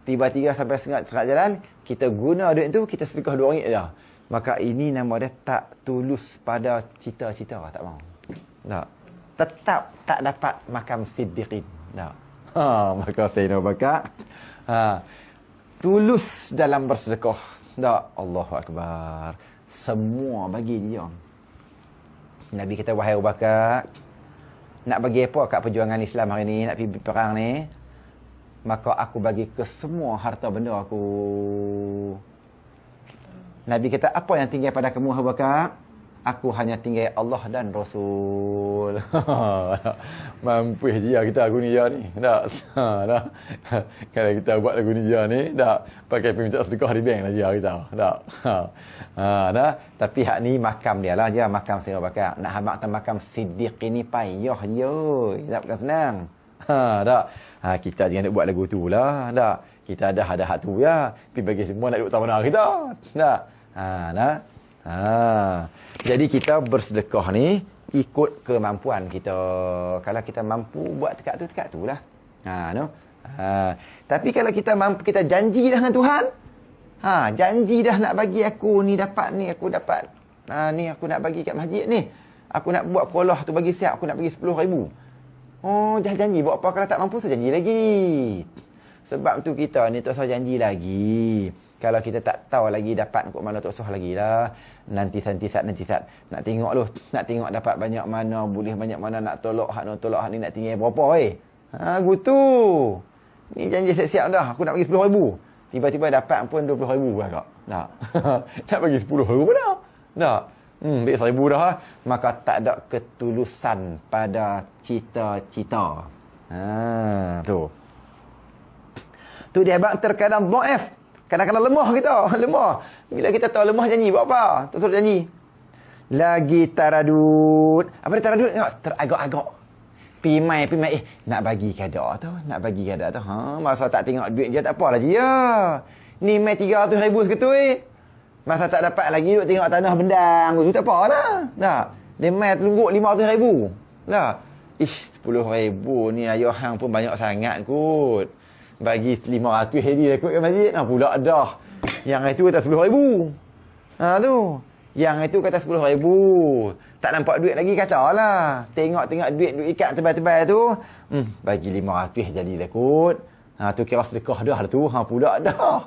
Tiba-tiba sampai setengah jalan, kita guna duit tu, kita sedekah RM2 je. Maka ini nama dia tak tulus pada cita-cita, tak mau. Tak. Tetap tak dapat makam siddiqin. Tak. Maka saya nak bakar. tulus dalam bersedekah. Tak, Allahu Akbar. Semua bagi dia. Nabi kata, wahai Abu Bakar, nak bagi apa kat perjuangan Islam hari ni, nak pergi perang ni? Maka aku bagi ke semua harta benda aku. Nabi kata, apa yang tinggal pada kamu Abu Bakar? Aku hanya tinggal Allah dan Rasul. Mampu dia kita lagu ni ni. Tak. Tak. Kalau kita buat lagu ni ni, tak pakai minta sedekah di bank lah dia kita. Tak. Nah, tapi hak ni makam dia lah, dia makam Sayyidina Abu Bakar. Nak habaq atas makam Siddiq ni payah je. Tak bukan senang. Tak. Kita jangan nak buat lagu tu lah. Tak. Kita ada hak tu ya. Tapi bagi semua nak duduk tahu mana kita. Tak. Nah. Jadi kita bersedekah ni ikut kemampuan kita. Kalau kita mampu buat tekat tu lah. Tapi kalau kita mampu, kita janji dah dengan Tuhan. Janji dah nak bagi aku ni dapat ni, aku dapat. Ni aku nak bagi kat masjid ni. Aku nak buat kolah tu bagi siap, aku nak bagi 10,000. Oh, dah janji buat apa, kalau tak mampu saya janji lagi. Sebab tu kita ni tak usah janji lagi. Kalau kita tak tahu lagi dapat kok mana, tak usah lagi lah. Nanti saat. Nak tengok lu. Nak tengok dapat banyak mana, boleh banyak mana, nak tolak hak ni, nak tinggal berapa gitu. Ni janji siap-siap dah. Aku nak bagi 10,000. Tiba-tiba dapat pun 20,000 lah kak. Tak. Nak bagi 10,000 pun dah. Tak. Bagi 1,000 dah. Maka tak ada ketulusan pada cita-cita. Tu. Tu dia bang terkadang dhaif. Kadang-kadang lemah kita. Lemah. Bila kita tahu lemah janji buat apa? Tak suruh janji. Lagi taradud. Apa dia taradud? Teragak-agak. Pimai. Nak bagi kada tu. Masa tak tengok duit dia tak apalah dia. Ni mai 300,000 seketul Masa tak dapat lagi duk tengok tanah bendang tu tak apalah. Tak. Dia mai telungguk 500,000. Tak. 10,000 ni ayah hang pun banyak sangat kot. Bagi 500 hedi lah kot ke masjid. Pula dah. Yang itu kata 10,000. Tu. Yang itu kata 10,000. Tak nampak duit lagi katalah. Tengok duit ikat tebal-tebal tu. Bagi 500 jadilah kot. Tu kira sedekah dah tu. Pula dah.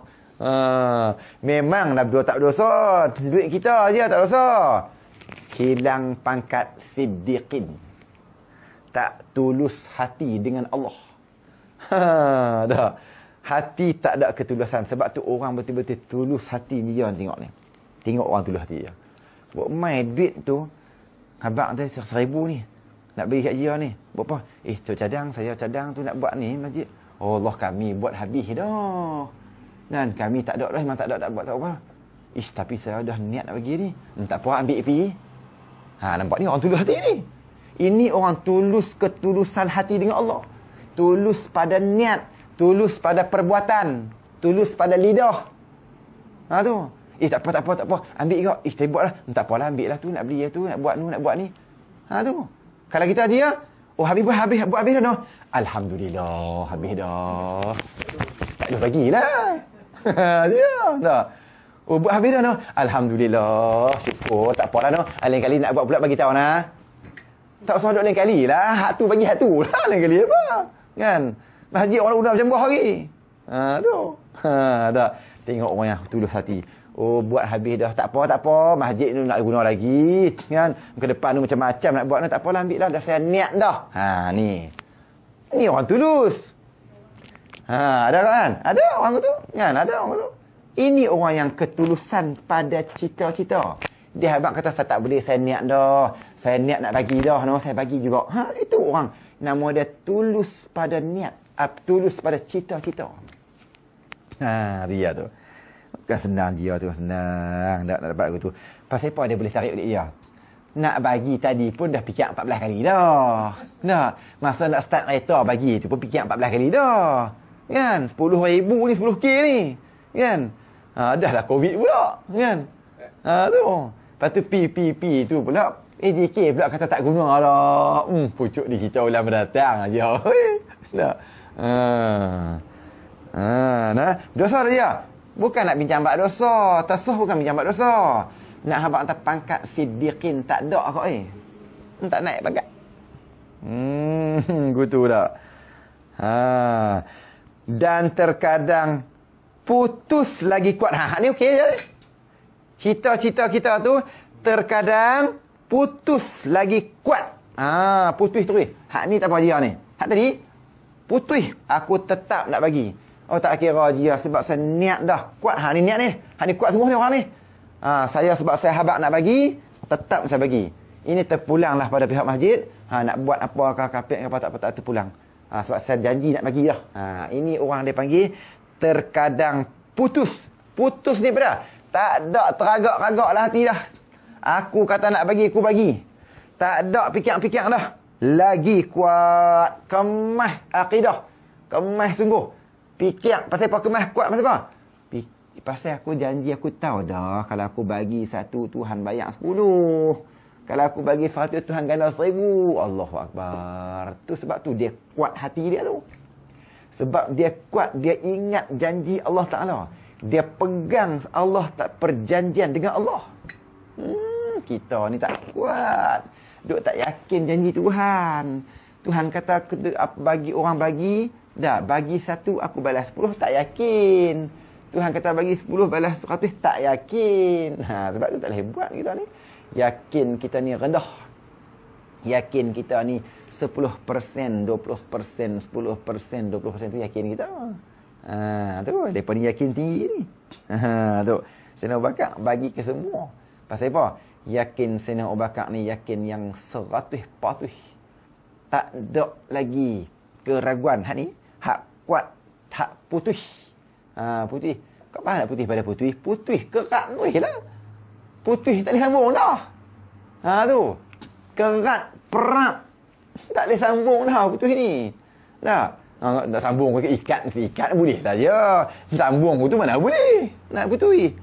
Memang dah tak berdosa. Duit kita je tak berdosa. Hilang pangkat siddiqin. Tak tulus hati dengan Allah. Dah. Hati tak ada ketulusan. Sebab tu orang betul-betul tulus hati ni dia tengok ni. Tengok orang tulus hati dia. Buat main duit tu. Abang tu 1,000 ni. Nak bagi kat dia ni. Buat apa? Saya cadang tu nak buat ni masjid. Allah kami buat habis dah. Dan kami tak ada dah. Memang tak buat tak apa. Tapi saya dah niat nak bagi ni. Tak apa ambil pergi. Nampak ni orang tulus hati ni. Ini orang tulus ketulusan hati dengan Allah. Tulus pada niat, tulus pada perbuatan, tulus pada lidah. Tu. Tak apa. Ambil kau. Saya buatlah. Tak apalah, ambil lah tu, nak beli tu, nak buat ni. Tu. Kalau kita dia, habis buat habis dah. Alhamdulillah, habis dah. Tak ada bagilah. Dia. Dah. Buat habis dah. Alhamdulillah. Syukur, tak apalah lain kali nak buat pula bagi tahu Tak usah duduk lain kali lah. Hak tu bagi hak tu lah. Lain kali apa? Kan? Masjid orang udah macam buah hari. Tu. Tak. Tengok orang yang tulus hati. Buat habis dah. Tak apa. Masjid ni nak guna lagi. Kan? Ke depan tu macam-macam nak buat. Tak apalah, ambil lah. Dah saya niat dah. Ni. Ni orang tulus. Ada kan? Ada orang tu. Kan? Ada orang tu. Ini orang yang ketulusan pada cita-cita. Dia abang kata, saya tak boleh, saya niat dah. Saya niat nak bagi dah. Saya bagi juga. Itu orang. Nama dia tulus pada niat. Tulus pada cita-cita. Dia tu. Bukan senang dia tu. Senang. Tak dapat aku tu. Pasal apa dia boleh tarik duit dia? Nak bagi tadi pun dah fikir 14 kali dah. Masa nak start kereta bagi tu pun fikir 14 kali dah. Kan? 10,000 ni, 10K ni. Kan? Dah lah COVID pula. Kan? Tu. Lepas tu P tu pula ADK pula kata tak guna lah. Pucuk di kita ulang mendatang aja. Dah. Dosa dia. Bukan nak bincang bab dosa. Tasawuf bukan bincang bab dosa. Nak habaq atas pangkat siddiqin tak ada kok tak naik pangkat. Gitu dah. Dan terkadang putus lagi kuat. Ha, ni okey je. Cita-cita kita tu terkadang putus lagi kuat. Putus terus. Hak ni tak apa dia ni. Hak tadi putus, aku tetap nak bagi. Oh, tak kira dia sebab saya niat dah kuat. Hak ni niat ni. Hak ni kuat sungguh ni orang ni. Saya sebab saya habaq nak bagi, tetap saya bagi. Ini terpulanglah pada pihak masjid. Nak buat apa kapit apa tak terpulang. Sebab saya janji nak bagi dah. Ini orang dia panggil terkadang putus. Putus ni pada tak ada teragak-ragak lah hati dah. Aku kata nak bagi, aku bagi. Tak ada fikir-fikir dah. Lagi kuat. Kemas akidah. Kemas sungguh. Fikir. Pasal apa kemas kuat? Pasal apa? Pasal aku janji, aku tahu dah. Kalau aku bagi 1, Tuhan bayar 10. Kalau aku bagi 100, Tuhan ganda 1000. Allahu Akbar. Tu sebab tu dia kuat hati dia tu. Sebab dia kuat, dia ingat janji Allah Ta'ala. Dia pegang Allah, tak perjanjian dengan Allah. Kita ni tak kuat. Duk tak yakin janji Tuhan. Tuhan kata, bagi orang bagi, dah bagi 1, aku balas 10, tak yakin. Tuhan kata bagi 10, balas 100, tak yakin. Sebab tu tak boleh buat kita ni. Yakin kita ni rendah. Yakin kita ni 10%, 20%, 10%, 20% tu yakin kita. Tu, mereka ni yakin tinggi ni. Tu, Sayyidina Abu Bakar bagi ke semua. Pasal apa? Yakin Sayyidina Abu Bakar ni yakin yang 100%. Tak ada lagi keraguan. Hak ni, hak kuat, hak putih. Putih. Kau faham tak putih pada putih? Putih kerat putih lah. Putih tak boleh sambung dah. Tu. Kerat, perak. Tak boleh sambung dah putih ni. Dah. Nak sambung ke ikat boleh lah je. Sambung tu mana boleh. Nak putih.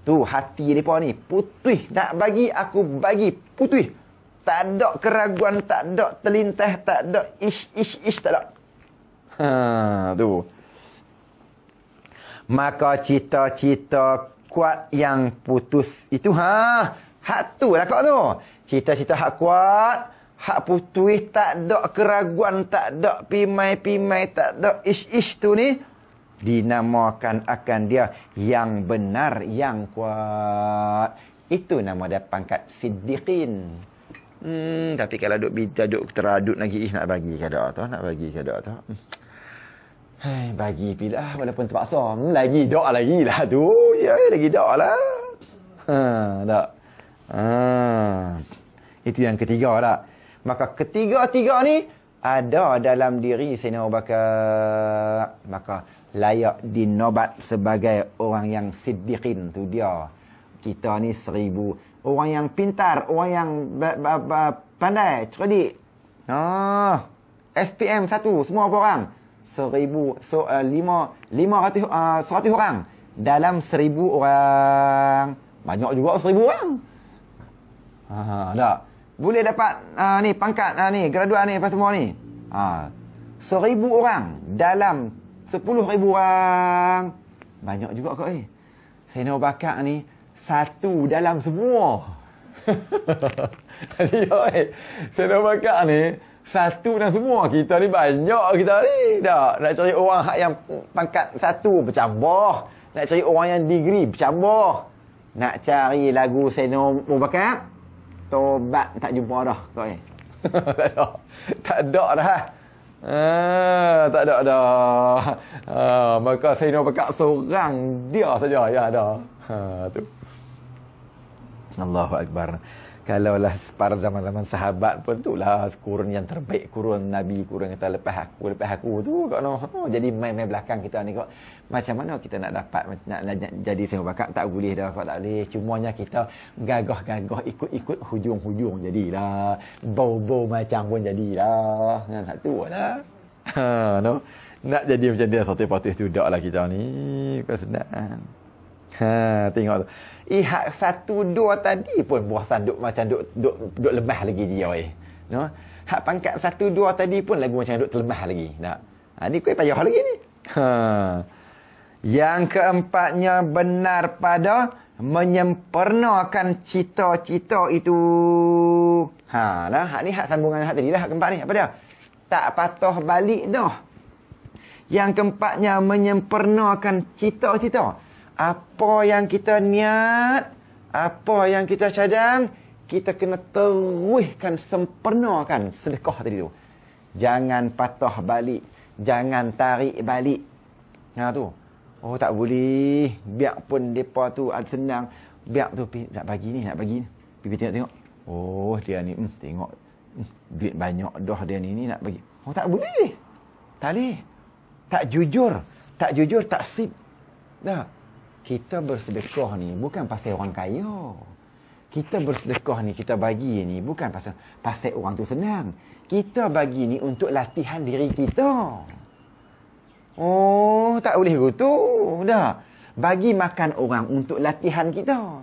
Tu hati mereka ni. Putih. Nak bagi, aku bagi. Putih. Tak ada keraguan, tak ada terlintas, tak ada ish, tak ada. Tu. Maka cita-cita kuat yang putus itu hak tu lah kau tu. Cita-cita hak kuat, hak putus, tak ada keraguan, tak ada pimai-pimai, tak ada ish tu ni dinamakan akan dia yang benar, yang kuat. Itu nama dia pangkat siddiqin. Tapi kalau duk teraduk lagi, nak bagi ke tak tu, nak bagi ke tak tu. Bagi pilah walaupun terpaksa. Lagi dok lagi lah tu. Ya, lagi dok lah. Tak. Itu yang ketiga lah. Maka ketiga-tiga ni ada dalam diri Sayyidina Abu Bakar. Maka layak dinobat sebagai orang yang siddiqin. Tu dia. Kita ni 1000. Orang yang pintar. Orang yang pandai. Cerdik. SPM 1. Semua orang. 100 orang dalam 1000 orang. Banyak juga 1000 orang. Tak. Boleh dapat ni pangkat ni graduan ni apa semua ni. 1000 orang dalam 10,000 orang. Banyak juga kau Sayyidina Abu Bakar ni 1 dalam semua. Sayyidina Abu Bakar ni 1 dan semua. Kita ni banyak kita ni. Tak. Nak cari orang yang pangkat 1 bercambah. Nak cari orang yang degree bercambah. Nak cari lagu Sayyidina Abu Bakar, tobat tak jumpa dah. Tak ada dah. Tak ada dah. Maka Sayyidina Abu Bakar seorang dia saja yang ada. Tu. Allahu Akbar. Kalaulah pada zaman-zaman sahabat pun itulah kurun yang terbaik, kurun Nabi, kurun kata lepas aku tu kau jadi main-main belakang kita ni kok. Macam mana kita nak dapat nak jadi Sayyidina Abu Bakar? Tak boleh dah, tak boleh. Cumanya kita gagah-gagah ikut-ikut hujung-hujung jadilah. Bau-bau macam pun jadilah. Tak tualah. No. Nak jadi macam dia satu patut tu daklah kita ni. Bukan senang. Tengok tu. Hak 1, 2 tadi pun bosan duk macam duk lemah lagi dia no. Hak pangkat 1, 2 tadi pun lagu macam duk terlemah lagi. Nak. Ni kau payah lagi ni. Yang keempatnya benar pada menyempurnakan cita-cita itu. Hak ni hak sambungan hak tadi dah, hak keempat ni apa dia? Tak patah balik dah. Yang keempatnya, menyempurnakan cita-cita. Apa yang kita niat, apa yang kita cadang, kita kena teruskan, sempurnakan sedekah tadi tu. Jangan patah balik, jangan tarik balik. Tu. Oh, tak boleh. Biarpun depa tu ada senang, biar tu nak bagi ni, nak bagi ni. Pergi tengok-tengok. Oh, dia ni tengok. Duit banyak dah dia ni nak bagi. Oh, tak boleh. Tak boleh. Tak jujur. Tak jujur, tak sip. Dah. Kita bersedekah ni bukan pasal orang kaya. Kita bersedekah ni, kita bagi ni bukan pasal orang tu senang. Kita bagi ni untuk latihan diri kita. Oh, tak boleh gitu. Dah. Bagi makan orang untuk latihan kita.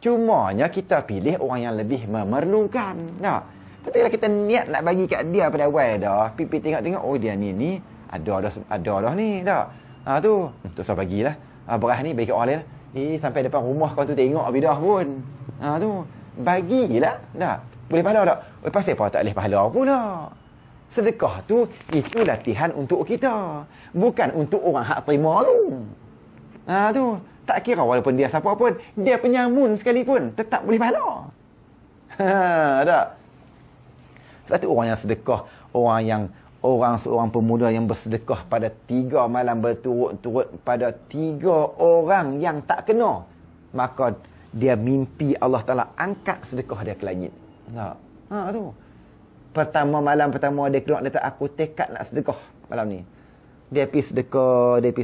Cumanya kita pilih orang yang lebih memerlukan. Dah. Tapi kalau kita niat nak bagi kat dia pada awal dah, pipi tengok-tengok, oh dia ni ada dah ni dah. Tu saya bagilah. Beras ni bagi kat orang lain. Sampai depan rumah kau tu tengok bidah pun. Tu bagilah dah. Boleh pahala tak? Pasal apa tak boleh pahala pula? Sedekah tu itu latihan untuk kita, bukan untuk orang hak terima tu. Tu tak kira walaupun dia siapa pun, dia penyamun sekalipun tetap boleh pahala. Tak. Sebab tu orang yang sedekah, seorang pemuda yang bersedekah pada 3 malam berturut-turut pada 3 orang yang tak kena, maka dia mimpi Allah Ta'ala angkat sedekah dia ke langit. Tak. Tu. Malam pertama dia keluar, dia kata aku tekad nak sedekah malam ni. Dia pergi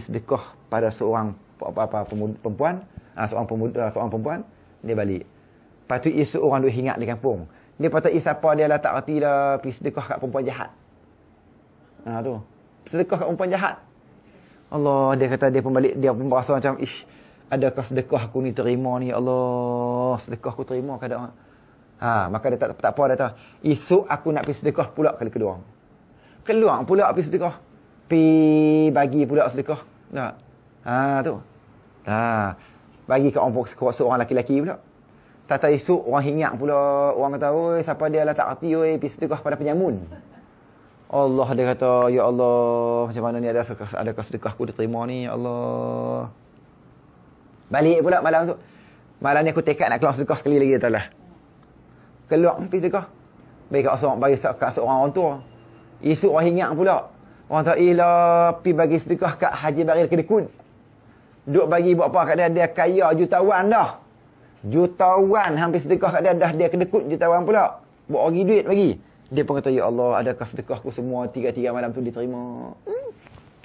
sedekah pada seorang perempuan, seorang perempuan, dia balik. Lepas tu esok orang duk hingat di kampung. Dia patut siapa dia lah tak erti dah pergi sedekah kat perempuan jahat. Tu. Sedekah kat perempuan jahat. Allah, dia kata dia pun balik, dia pun berasa macam, adakah sedekah aku ni terima ni, Allah, sedekah aku terima keadaan. Maka dia tak apa, dia kata, esok aku nak pergi sedekah pula kali kedua. Keluar pula pergi sedekah. Pergi bagi pula sedekah. Tak. Tu. Bagi kat seorang lelaki pula. Tak esok orang hingat pula, orang kata, oi, siapa dia lah tak erti, oi, pergi sedekah pada penyamun. Allah, dia kata, ya Allah, macam mana ni adakah sedekah aku diterima ni, ya Allah. Balik pula malam tu. Malam ni aku tekad nak keluar sedekah sekali lagi, tak lah. Keluar pergi sedekah. Bagi kat seorang orang tua. Esok orang hingat pula. Orang tak pergi bagi sedekah kat Haji Baril Kedekut. Duk bagi buat apa kat dia kaya jutawan dah. Jutawan hampir sedekah kat dia, dah dia kedekut jutawan pula. Buat bagi duit bagi. Dia pun kata, ya Allah, adakah sedekahku semua 3 malam tu diterima?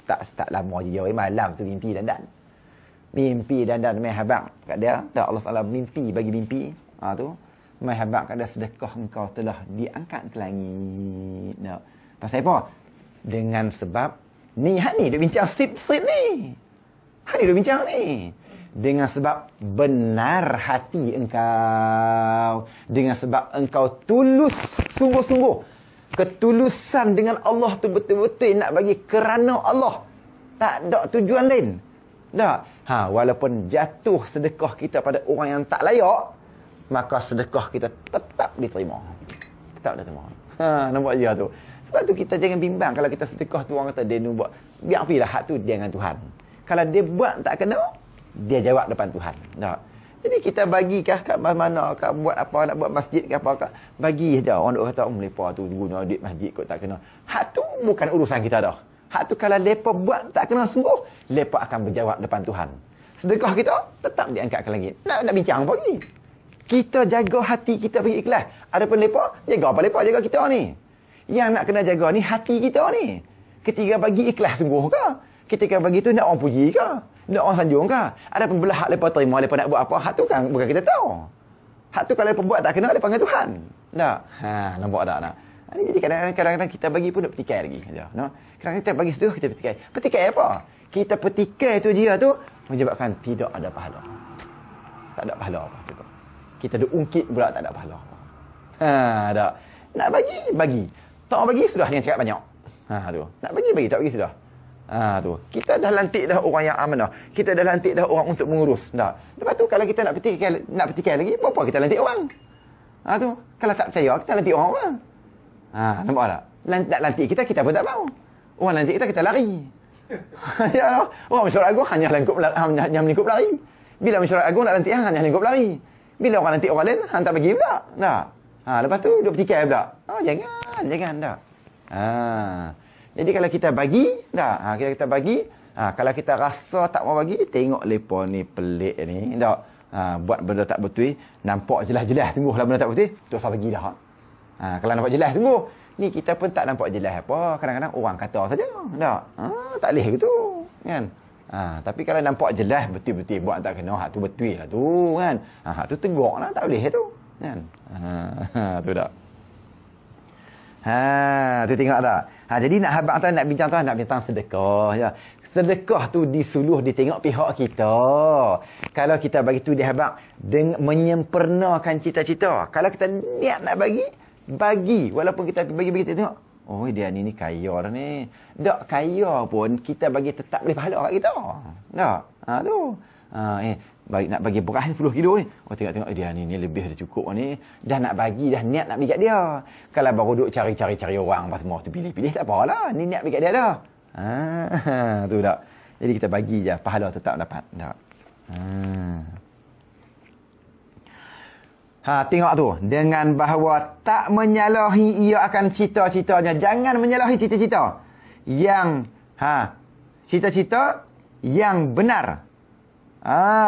Tak lama je jauh malam tu mimpi dandan. Mimpi dandan mai habaq kat dia. Tak, Allah Taala bagi mimpi. Tu. Mai habaq kat dia, sedekah engkau telah diangkat ke langit. Pasal apa? Dengan sebab ni duk bincang strip ni. Duk bincang ni. Dengan sebab benar hati engkau. Dengan sebab engkau tulus, sungguh-sungguh. Ketulusan dengan Allah tu betul-betul nak bagi kerana Allah. Tak ada tujuan lain. Tak. Walaupun jatuh sedekah kita pada orang yang tak layak, maka sedekah kita tetap diterima. Tetap diterima. Nampak je tu. Sebab tu kita jangan bimbang kalau kita sedekah tu orang kata dia buat. Biar pilah hak tu dia dengan Tuhan. Kalau dia buat tak kena, dia jawab depan Tuhan. Tak. Jadi kita bagi kat mana, kat buat apa, nak buat masjid ke apa, bagi je. Orang duk kata, mereka tu guna duit masjid kot tak kena. Hak tu bukan urusan kita dah. Hak tu kalau mereka buat tak kena sungguh, mereka akan berjawab depan Tuhan. Sedekah kita tetap diangkat ke langit. Nak bincang apa lagi? Kita jaga hati kita bagi ikhlas. Adapun mereka, jaga apa mereka jaga kita ni? Yang nak kena jaga ni hati kita ni. Ketika bagi ikhlas sungguh ke? Ketika bagi tu nak orang puji ke? Nak orang sanjung ke? Adapun belah hak mereka terima, mereka nak buat apa, hak tu kan bukan kita tahu. Hak tu kalau mereka buat tak kena, mereka panggil Tuhan. Tak? Nampak tak? Jadi kadang-kadang kita bagi pun nak petikai lagi. Kadang-kadang kita bagi sedekah, kita petikai. Petikai apa? Kita petikai tu dia tu menyebabkan tidak ada pahala. Tak ada pahala apa tu. Kita ada ungkit pula tak ada pahala apa. Tak. Nak bagi. Tak bagi sudah, jangan cakap banyak. Tu. Nak bagi, tak bagi sudah. Tu. Kita dah lantik dah orang yang amanah. Kita dah lantik dah orang untuk mengurus. Tak. Lepas tu kalau kita nak petikai lagi, apa kita lantik orang? Tu. Kalau tak percaya, kita lantik orang apa? Nampak tak? Nak lantik kita pun tak mau. Orang lantik kita lari. Ya Allah. Orang mesyuarat agung hanya melingkup lari. Bila mesyuarat agung nak lantik hanya melingkup lari. Bila orang lantik orang lain, hang tak bagi pula. Tak. Lepas tu duk bertikai pula. Jangan dah. Jadi kalau kita bagi, dah. Kita bagi, kalau kita rasa tak mau bagi, tengok lepa ni pelik ni, tak. Buat benda tak betul, nampak jelas-jelas sungguhlah benda tak betul, tak usah bagi dah. Kalau nampak jelas sungguh, ni kita pun tak nampak jelas apa, kadang-kadang orang kata saja. Tak. Tak boleh gitu, kan. Tapi kalau nampak jelas betul-betul buat tak kena, hak tu betul lah tu, kan. Hak tu tegaklah, tak boleh tu, kan. Tu dak. Tu tengok tak. Jadi nak habaq tu nak bincang sedekah ya. Sedekah tu disuluh ditengok pihak kita. Kalau kita bagi tu dihabaq dengan menyempurnakan cita-cita. Kalau kita niat nak bagi walaupun kita bagi tengok. Oh dia ni kaya dah ni. Tak kaya pun kita bagi tetap boleh pahala kat kita. Tak? Tu. Baik nak bagi beras 10 kilo ni. Oh tengok dia ni lebih dah cukup ni. Dah nak bagi, dah niat nak bagi kat dia. Kalau baru duk cari orang apa semua tu pilih-pilih tak apalah. Ni niat bagi kat dia dah. Tu tak. Jadi kita bagi je, pahala tetap dapat. Tak. Tengok tu. Dengan bahawa tak menyalahi ia akan cita-citanya. Jangan menyalahi cita-cita. Yang cita-cita yang benar.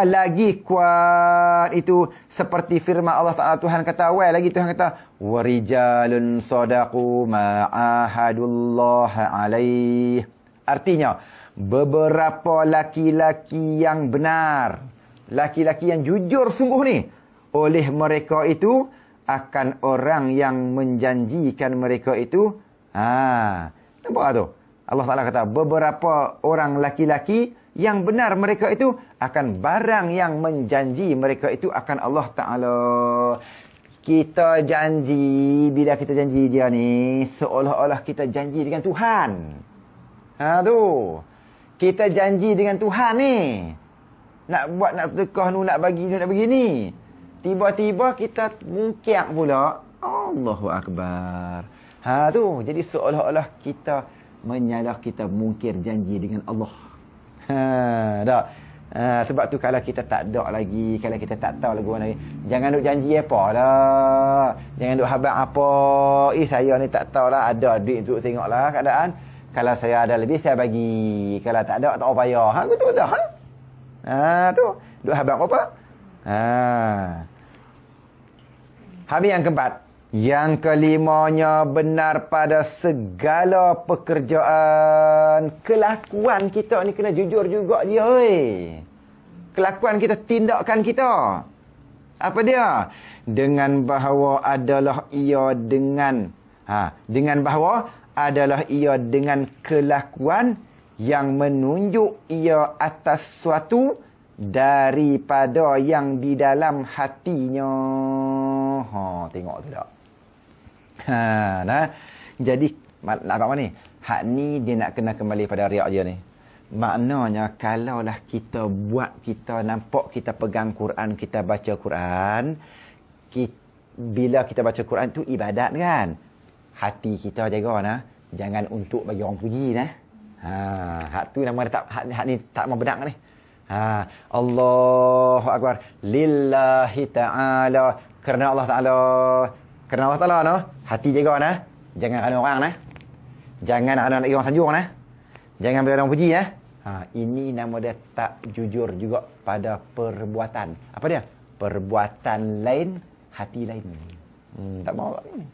Lagi kuat itu seperti firman Allah Ta'ala. Tuhan kata lagi Tuhan kata warijalun sadaqu ma'ahadullaha alaih. Artinya beberapa laki-laki yang benar, laki-laki yang jujur sungguh ni, oleh mereka itu akan orang yang menjanjikan mereka itu. Nampak tu? Allah Ta'ala kata beberapa orang laki-laki yang benar mereka itu akan barang yang menjanji mereka itu akan Allah Ta'ala. Kita janji, bila kita janji dia ni, seolah-olah kita janji dengan Tuhan. Tu. Kita janji dengan Tuhan ni. Nak sedekah ni, nak bagi ni. Tiba-tiba kita mungkiak pula. Allahu Akbar. Tu. Jadi seolah-olah kita menyalah, kita mungkir janji dengan Allah. Tak. Sebab tu kalau kita tak ada lagi, kalau kita tak tahu lagi, jangan duk janji apa lah. Jangan duk habaq apa. Saya ni tak tahulah, ada duit untuk tengoklah keadaan. Kalau saya ada lebih saya bagi. Kalau tak ada tak payah. Betul dah. Tu. Duk habaq apa? Habis yang keempat. Yang kelimanya benar pada segala pekerjaan. Kelakuan kita ni kena jujur juga dia. Kelakuan kita, tindakan kita. Apa dia? Dengan bahawa adalah ia dengan bahawa adalah ia dengan kelakuan yang menunjuk ia atas suatu daripada yang di dalam hatinya. Tengok tu tak? Jadi nak apa ni? Hak ni dia nak kena kembali pada riak dia ni. Maknanya kalaulah kita buat, kita nampak kita pegang Quran, kita baca Quran, bila kita baca Quran tu ibadat kan? Hati kita jaga jangan untuk bagi orang puji hak tu nama hak ni tak mau bedak ni. Allahu Akbar lillahi ta'ala, kerana Allah Ta'ala hati jaga jangan ada orang jangan ada nak orang sanjung jangan bila orang puji ini nama dia tak jujur juga pada perbuatan. Apa dia? Perbuatan lain, hati lain. Tak mau ni.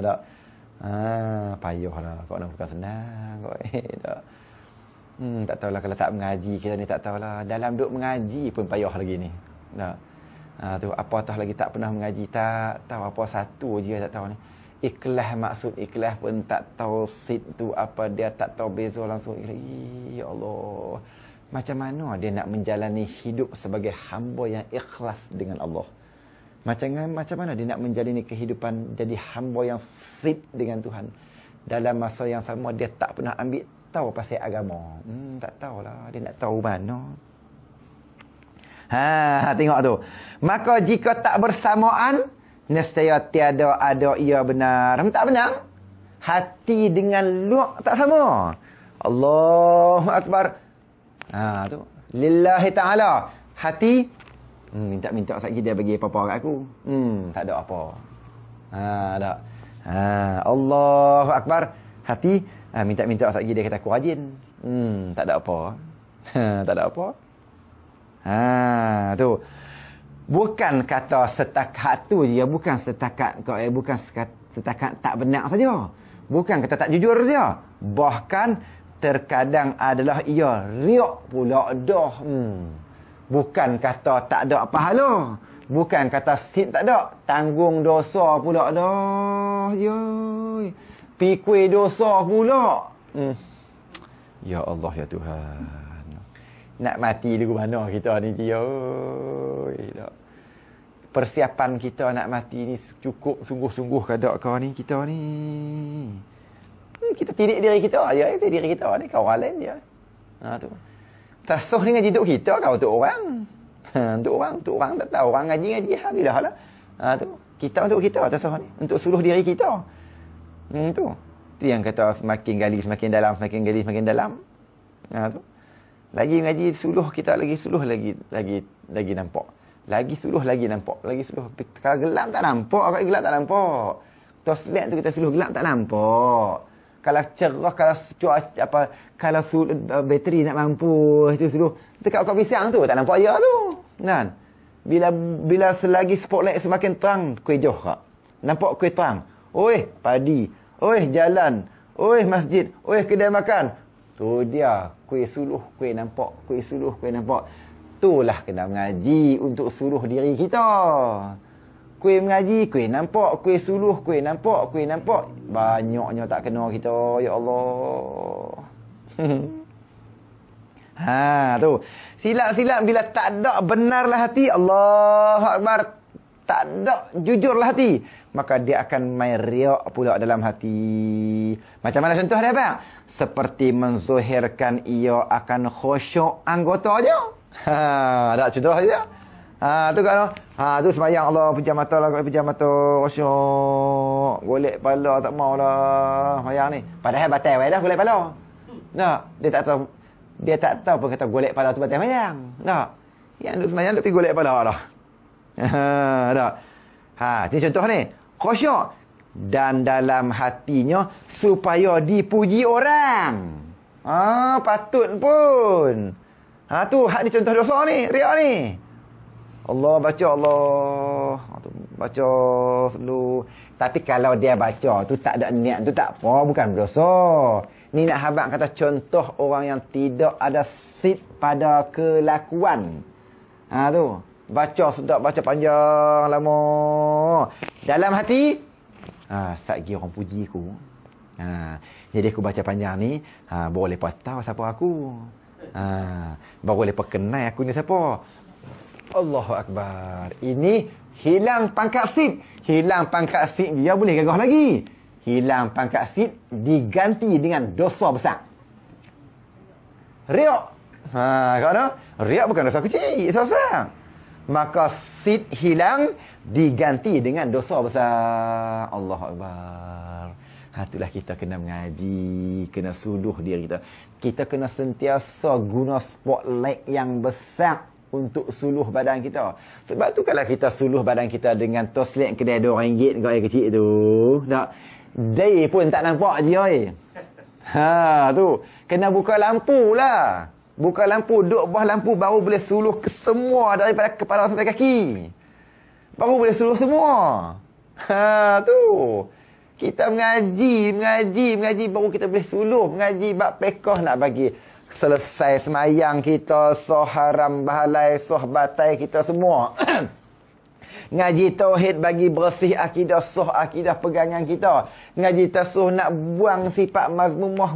Tak. Payahlah kau nak bukan senang kau. Tak. Tak tahulah kalau tak mengaji kita ni, tak tahulah dalam duk mengaji pun payah lagi ni. Tak. Tu apatah lagi tak pernah mengaji, tak tahu apa satu je tak tahu ni. Ikhlas, maksud ikhlas pun tak tahu sit tu apa dia, tak tahu beza langsung ikhlas. Ya Allah. Macam mana dia nak menjalani hidup sebagai hamba yang ikhlas dengan Allah? Macam mana dia nak menjalani kehidupan jadi hamba yang sit dengan Tuhan? Dalam masa yang sama dia tak pernah ambil tahu pasal agama. Tak tahulah, dia nak tahu mana. Tengok tu. Maka jika tak bersamaan, nescaya tiada ada ia benar. Tak benar. Hati dengan luak tak sama. Allahu Akbar. Tu. Lillahi ta'ala. Hati. Minta sekali dia bagi apa-apa kat aku. Tak ada apa. Tak. Allahu Akbar. Hati. Minta sekali dia kata aku rajin. Tak ada apa. Tak ada apa. Tu. Bukan kata setakat tu je, bukan setakat tak benar saja. Bukan kata tak jujur saja. Bahkan terkadang adalah ia riak pula dah. Bukan kata tak ada pahala. Bukan kata sin tak ada, tanggung dosa pula dah. Yoi. Pikui dosa pula. Ya Allah ya Tuhan. Nak mati di mana kita ni dia. Persiapan kita nak mati ni cukup sungguh-sungguh kadak kau ni kita ni. Kita tidik diri kita aja, diri kita ni kau orang lain dia. Tu. Tasawuf ni ngaji untuk kita kau untuk orang. Untuk orang tak tahu orang ngaji alhamdulillah lah. Tu. Kita untuk kita tasawuf ni, untuk suluh diri kita. Tu. Tu yang kata semakin gali semakin dalam, semakin gali semakin dalam. Tu. Lagi ngaji suluh kita lagi nampak. Lagi suluh lagi nampak. Lagi suluh. Kalau gelap tak nampak. Kalau gelap tak nampak. Toslet tu kita suluh gelap tak nampak. Kalau cerah, kalau cuaca kalau bateri nak mampu itu suluh. Dekat kau pisang tu tak nampak dia tu. Kan? Bila selagi spotlight semakin terang, kuih jauh kak. Nampak kuih terang. Oi, padi. Oi, jalan. Oi, masjid. Oi, kedai makan. Tu dia, kuih suluh, kuih nampak, kuih suluh, kuih nampak. Itulah kena mengaji untuk suluh diri kita. Kuih mengaji, kuih nampak, kuih suluh, kuih nampak, kuih nampak. Banyaknya tak kena kita, ya Allah. Tu. Silap-silap bila tak ada benarlah hati, Allahu Akbar. Tak ada jujurlah hati, maka dia akan main riak pula dalam hati. Macam mana contoh dia, Bang? Seperti menzuhirkan ia akan khusyuk anggota dia. Ada contoh dia. Tu kan. Tu sembahyang Allah pejam mata lah, pejam mata khusyuk. Golek kepala tak maulah sembahyang ni. Padahal batal wae dah golek kepala. Tak, dia tak tahu pun kata golek kepala tu batal sembahyang. Tak. Yang duk sembahyang duk pergi golek kepala dah. Tak. Ini contoh ni. Khusyuk. Dan dalam hatinya supaya dipuji orang. Patut pun. Tu hak ni contoh dosa ni, riak ni. Allah baca Allah. Baca selalu. Tapi kalau dia baca tu tak ada niat tu tak apa, bukan berdosa. Ni nak habaq kata contoh orang yang tidak ada sit pada kelakuan. Tu. Baca sedap, baca panjang lama. Dalam hati, satgi orang puji aku. Jadi aku baca panjang ni, baru lepas tahu siapa aku. Baru lepas kenal aku ni siapa. Allahu Akbar. Ini hilang pangkat sip. Hilang pangkat sip dia boleh gagah lagi. Hilang pangkat sip diganti dengan dosa besar. Riak. Kalau riak bukan dosa kecil, dosa besar. Maka sid hilang diganti dengan dosa besar. Allahu Akbar. Itulah kita kena mengaji, kena suluh diri kita. Kita kena sentiasa guna spotlight yang besar untuk suluh badan kita. Sebab tu kalau kita suluh badan kita dengan toslet kedai RM2 kau yang kecil tu, tak, dia pun tak nampak je oi. Tu, kena buka lampu lah. Buka lampu, duk bawah lampu baru boleh suluh ke semua daripada kepala sampai kaki. Baru boleh suluh semua. Tu. Kita mengaji baru kita boleh suluh. Mengaji bab fiqh nak bagi selesai semayang kita, soh haram bahalai, soh batai kita semua. Ngaji tauhid bagi bersih akidah, soh akidah pegangan kita. Ngaji tasuh nak buang sifat mazmumah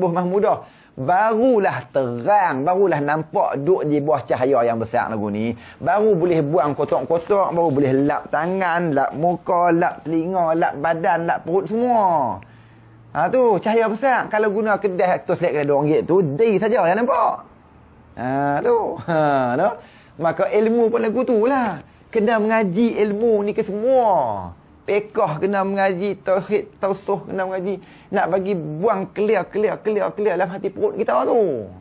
mahmudah. Barulah terang, barulah nampak duk di bawah cahaya yang besar lagu ni. Baru boleh buang kotak-kotak, baru boleh lap tangan, lap muka, lap telinga, lap badan, lap perut semua. Tu cahaya besar. Kalau guna kedai toslet kedai RM2 tu, day saja yang nampak. Tu. Maka ilmu pun lagu tu lah. Kena mengaji ilmu ni ke semua. Fiqh kena mengaji, tauhid, tausuh kena mengaji. Nak bagi buang clear dalam hati perut kita tu.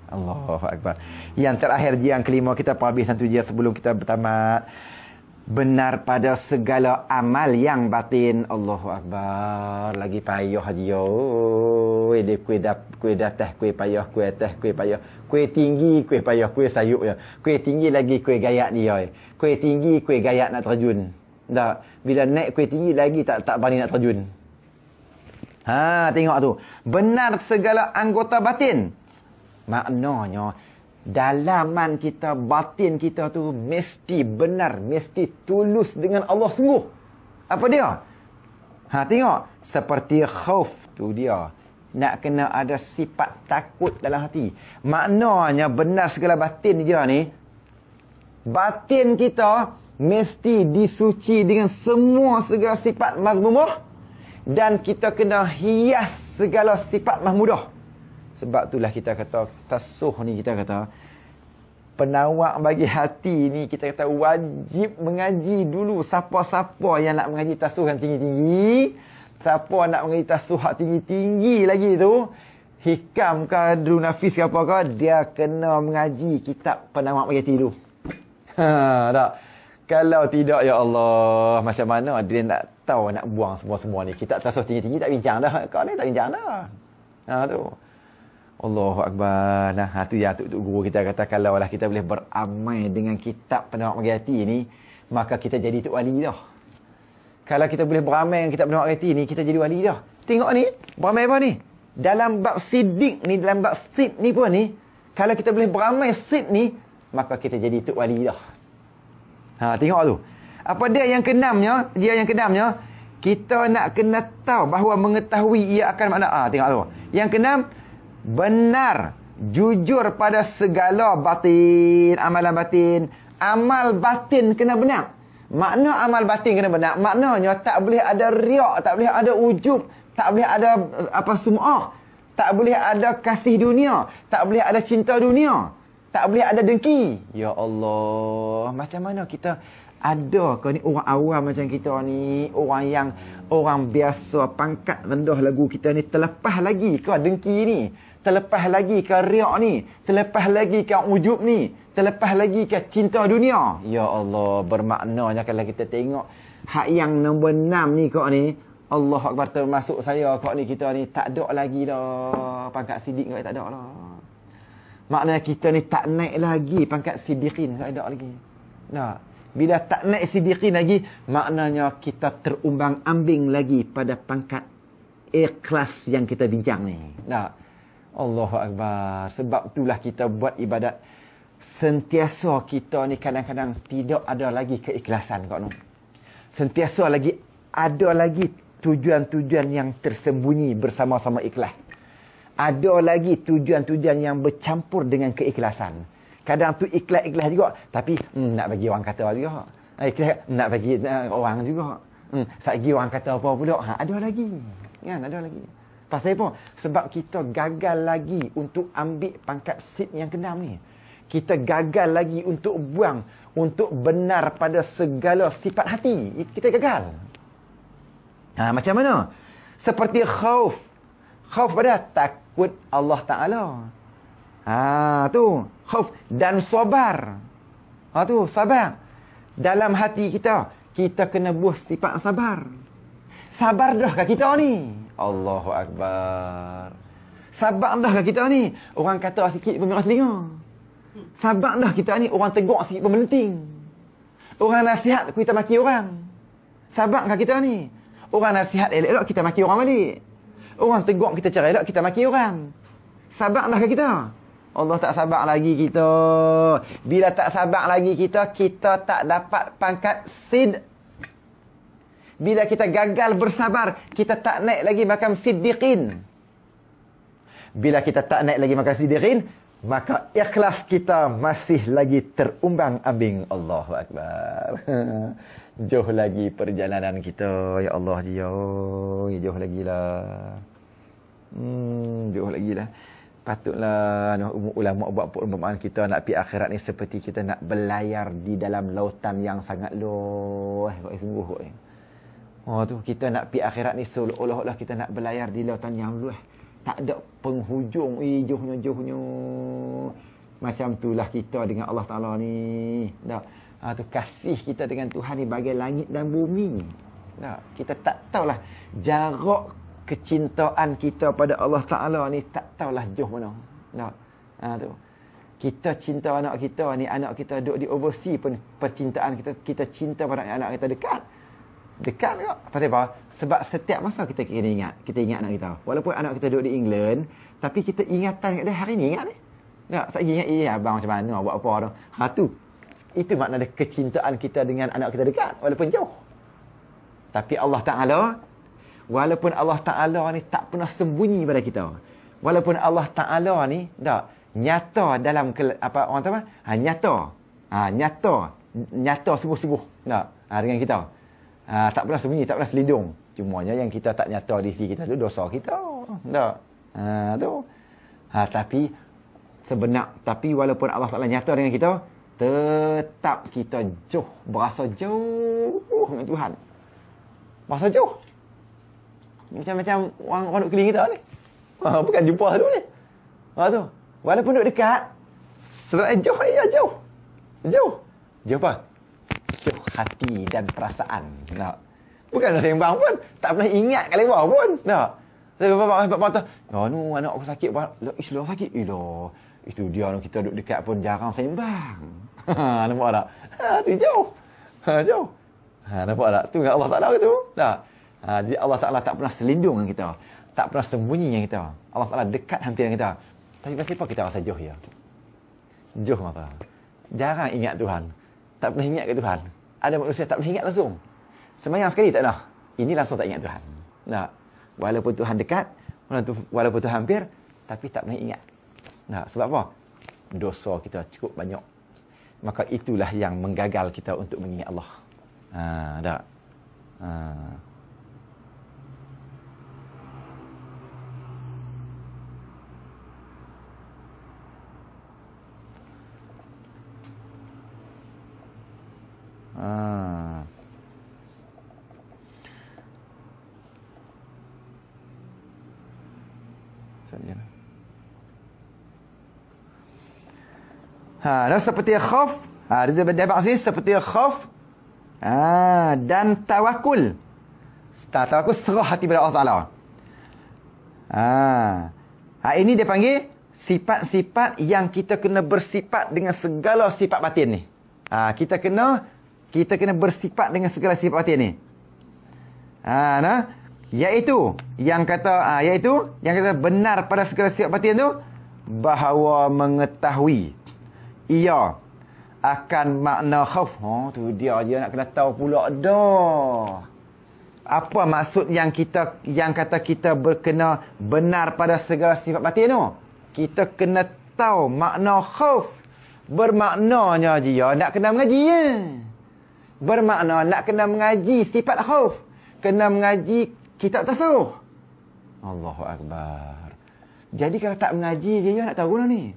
Allahu Akbar. Yang terakhir, yang kelima, kita habis satu je sebelum kita bertamat. Benar pada segala amal yang batin. Allahu Akbar. Lagi payah je. Dia kuih datah, kuih payah, kuih atas, kuih payah. Kuih tinggi, kuih payah, kuih sayuk je. Kuih tinggi lagi, kuih gayak dia. Kuih tinggi, kuih gayak nak terjun. Tak. Bila naik kuih tinggi lagi, tak berani nak terjun. Tengok tu. Benar segala anggota batin. Maknanya, dalaman kita, batin kita tu mesti benar, mesti tulus dengan Allah sungguh. Apa dia? Tengok. Seperti khauf tu dia. Nak kena ada sifat takut dalam hati. Maknanya benar segala batin dia ni. Batin kita mesti disuci dengan semua segala sifat mazmumah. Dan kita kena hias segala sifat mahmudah. Sebab itulah kita kata, tasuh ni kita kata, penawak bagi hati ni kita kata wajib mengaji dulu. Siapa-siapa yang nak mengaji tasuh yang tinggi-tinggi, siapa nak mengaji tasuh tinggi-tinggi lagi tu, hikam ke Darul Nafis ke apa ke, dia kena mengaji kitab penawak bagi hati dulu. Tak? Kalau tidak, ya Allah, macam mana dia nak tahu nak buang semua-semua ni. Kitab tasuh tinggi-tinggi tak bincang dah. Kau ni tak bincang dah. Tu. Allahu Akbar. Tu ya, tu guru kita kata, kalaulah kita boleh beramai dengan kitab penawak bagi hati ni, maka kita jadi tok wali dah. Kalau kita boleh beramai dengan kitab penawak bagi hati ni, kita jadi wali dah. Tengok ni, beramai apa ni? Dalam bab sidik ni, dalam bab sid ni pun ni, kalau kita boleh beramai sid ni, maka kita jadi tok wali dah. Tengok tu. Apa dia yang keenamnya? Dia yang keenamnya, kita nak kena tahu bahawa mengetahui ia akan makna. Tengok tu. Yang keenam, benar, jujur pada segala batin, amalan batin. Amal batin kena benar. Makna amal batin kena benar, maknanya tak boleh ada riak, tak boleh ada ujub, tak boleh ada sum'ah, tak boleh ada kasih dunia, tak boleh ada cinta dunia, tak boleh ada dengki. Ya Allah, macam mana kita ada ke ni orang awam macam kita ni, orang biasa pangkat rendah lagu kita ni, terlepas lagi ke dengki ni, terlepas lagi ke riak ni, terlepas lagi ke ujub ni, terlepas lagi ke cinta dunia. Ya Allah, bermaknanya kalau kita tengok hak yang nombor 6 ni kok ni, Allah Akbar, termasuk saya kok ni, kita ni tak ada lagi dah pangkat sidik kok, tak ada dah. Maknanya kita ni tak naik lagi pangkat sidiqin, tak ada lagi. Nah, bila tak naik sidiqin lagi, maknanya kita terumbang-ambing lagi pada pangkat ikhlas yang kita bincang ni. Nah, Allahu Akbar. Sebab itulah kita buat ibadat, sentiasa kita ni kadang-kadang tidak ada lagi keikhlasan kau ni. Sentiasa lagi ada lagi tujuan-tujuan yang tersembunyi bersama-sama ikhlas. Ada lagi tujuan-tujuan yang bercampur dengan keikhlasan. Kadang tu ikhlas-ikhlas juga, tapi nak bagi orang kata juga. Ikhlas nak bagi orang juga. Satgi orang kata apa pula. Ada lagi. Kan, ada lagi. Pasal apa? Sebab kita gagal lagi untuk ambil pangkat sid yang keenam ni. Kita gagal lagi untuk buang, untuk benar pada segala sifat hati. Kita gagal. Macam mana? Seperti khauf. Khauf pada takut Allah Ta'ala. Tu. Khauf. Dan sabar. Tu, sabar. Dalam hati kita, kita kena buah sifat sabar. Sabar dah ke kita ni? Allahu Akbar. Sabar dah ke kita ni? Orang kata sikit pun merah telinga. Sabar dah kita ni? Orang tegur sikit pun melenting. Orang nasihat, kita maki orang. Sabar ke kita ni? Orang nasihat elok-elok, kita maki orang balik. Orang tegur kita cara elok, kita maki orang. Sabar dah ke kita? Allah tak sabar lagi kita. Bila tak sabar lagi kita, kita tak dapat pangkat sid. Bila kita gagal bersabar, kita tak naik lagi makam siddiqin. Bila kita tak naik lagi makam siddiqin, maka ikhlas kita masih lagi terumbang-ambing. Allahu Akbar. Jauh lagi perjalanan kita. Ya Allah, jauh lagi lah. Jauh lagi lah. Patutlah ulama buat perumpamaan kita nak pergi akhirat ni seperti kita nak berlayar di dalam lautan yang sangat luas. Sungguh. Oh tu kita nak pergi akhirat ni seolah-olah kita nak berlayar di lautan yang luas. Tak ada penghujung, jauhnya. Macam itulah kita dengan Allah Taala ni. Tak. Tu kasih kita dengan Tuhan ni bagai langit dan bumi. Tak. Kita tak tahulah jarak kecintaan kita pada Allah Taala ni tak tahulah jauh mana. Tak. Tu. Kita cinta anak kita ni, anak kita duduk di overseas pun percintaan kita cinta pada anak kita dekat. Dekat tak? Pasal apa? Sebab setiap masa kita kena ingat. Kita ingat anak kita. Walaupun anak kita duduk di England, tapi kita ingatan kat dia hari ni ingat ni. Tak? Saya ingat, abang macam mana, buat apa tu. Tu. Itu makna ada kecintaan kita dengan anak kita dekat. Walaupun jauh. Tapi Allah Ta'ala, walaupun Allah Ta'ala ni tak pernah sembunyi pada kita. Walaupun Allah Ta'ala ni, tak, nyata dalam, orang tahu apa? Nyata sungguh-sungguh. Tak? Dengan kita. Tak pernah sembunyi, tak pernah selindung. Cumanya yang kita tak nyata di sisi kita tu dosa kita. Tak? Tu. Tapi walaupun Allah Taala nyata dengan kita, tetap kita jauh, berasa jauh dengan Tuhan. Berasa jauh. Macam orang duk keliling kita ni. Bukan jumpa tu ni. Tu. Walaupun duk dekat, sebenarnya jauh ya jauh. Jauh apa? Jauh hati dan perasaan. Tak. Bukan sembang pun. Tak pernah ingat kat lebar pun. Tak. Saya bapak kata, anak aku sakit. Islam sakit. Itu dia kita duduk dekat pun jarang sembang. Nampak tak? Tu jauh. Jauh. Nampak tak? Tu dengan Allah Ta'ala tu. Tak. Jadi Allah Ta'ala tak pernah selindung dengan kita. Tak pernah sembunyi dengan kita. Allah Ta'ala dekat hampir dengan kita. Tapi kenapa kita rasa jauh ya? Jauh mata. Jarang ingat Tuhan. Tak pernah ingat ke Tuhan. Ada manusia tak pernah ingat langsung. Sembahyang sekali tak nak. Ini langsung tak ingat Tuhan. Tak. Walaupun Tuhan dekat, walaupun Tuhan hampir, tapi tak pernah ingat. Tak. Sebab apa? Dosa kita cukup banyak. Maka itulah yang menggagal kita untuk mengingat Allah. Tak. Dan seperti khauf, dia dapat sini seperti khauf dan tawakul. Tawakul serah hati pada Allah Taala. Ini dia panggil sifat-sifat yang kita kena bersifat dengan segala sifat batin ni. Kita kena bersifat dengan segala sifat batin ni. Iaitu yang kata benar pada segala sifat batin tu, bahawa mengetahui ia akan makna khauf. Tu dia nak kena tahu pula dah. Apa maksud yang kata kita berkena benar pada segala sifat batin tu? Kita kena tahu makna khauf. Bermaknanya dia nak kena mengaji ya. Bermakna nak kena mengaji sifat khauf. Kena mengaji kitab tasawuf. Allahu Akbar. Jadi kalau tak mengaji dia nak tahu guna ni.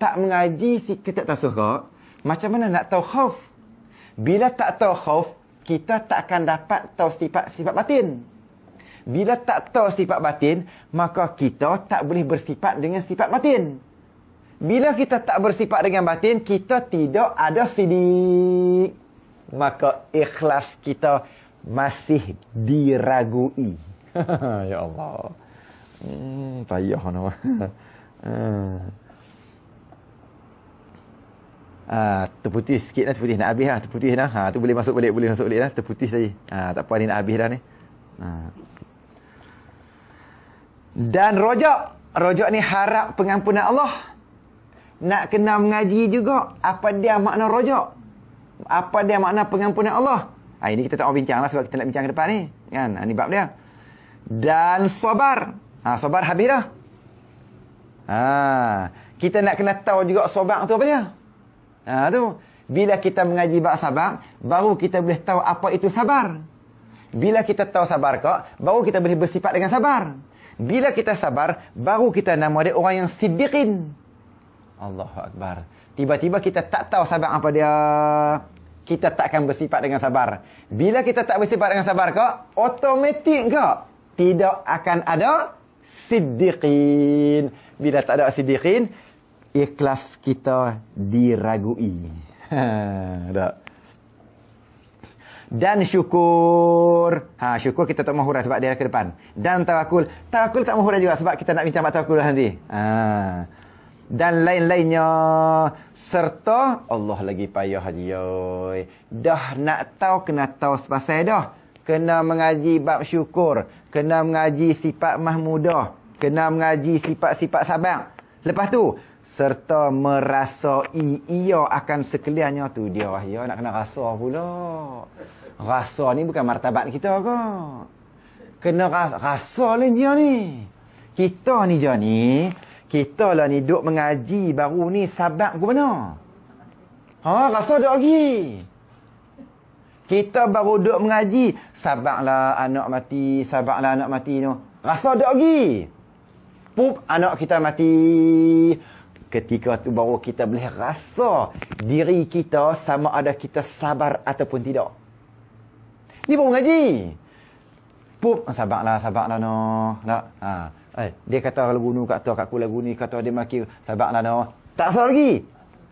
Tak mengaji si kitab tasawuf kau, macam mana nak tahu khauf? Bila tak tahu khauf, kita tak akan dapat tahu sifat batin. Bila tak tahu sifat batin, maka kita tak boleh bersifat dengan sifat batin. Bila kita tak bersifat dengan batin, kita tidak ada sidik. Maka ikhlas kita masih diragui. Ya Allah. Payah nama. Terputih sikit lah, terputih nak habis lah, terputih dah. Tu boleh masuk balik dah, terputih tadi. Tak apa ni nak habis dah ni. Dan rojak ni harap pengampunan Allah. Nak kena mengaji juga apa dia makna rojak. Apa dia makna pengampunan Allah. Ini kita tak mau bincang lah sebab kita nak bincang ke depan ni. Kan? Ini bab dia. Dan sabar. Sabar habis dah. Kita nak kena tahu juga sabar tu apa dia. Tu. Bila kita mengaji bab sabar, baru kita boleh tahu apa itu sabar. Bila kita tahu sabar kok, baru kita boleh bersifat dengan sabar. Bila kita sabar, baru kita nama dia orang yang siddiqin. Allahu Akbar. Tiba-tiba kita tak tahu sabar apa dia. kita takkan bersifat dengan sabar. Bila kita tak bersifat dengan sabar kok, automatik kok tidak akan ada siddiqin. Bila tak ada siddiqin, ikhlas kita diragui. Tak. Dan syukur. Syukur kita tak mahu huraikan sebab dia ke depan. Dan tawakul. Tawakul tak mahu huraikan juga sebab kita nak bincang bab tawakul nanti. Dan lain-lainnya. Serta Allah lagi payah haji. Dah nak tahu, kena tahu sepasal dah. Kena mengaji bab syukur. Kena mengaji sifat mahmudah. Kena mengaji sifat-sifat sabar. Lepas tu, serta merasai ia akan sekaliannya tu dia. Ya, nak kena rasa pula. Rasa ni bukan martabat kita ke? Kena rasa lah dia ni. Kita ni je ni. Kita lah ni duk mengaji baru ni sabak ke mana? Rasa duk lagi. Kita baru duk mengaji. Sabaklah anak mati. Sabaklah anak mati tu. Rasa duk lagi. Pup, anak kita mati. Ketika tu baru kita boleh rasa diri kita sama ada kita sabar ataupun tidak. Ni baru ngaji. Pup, sabarlah no. Tak. Dia kata lagu ni, kata kat aku lagu ni, kata dia maki, sabarlah no. Tak rasa lagi.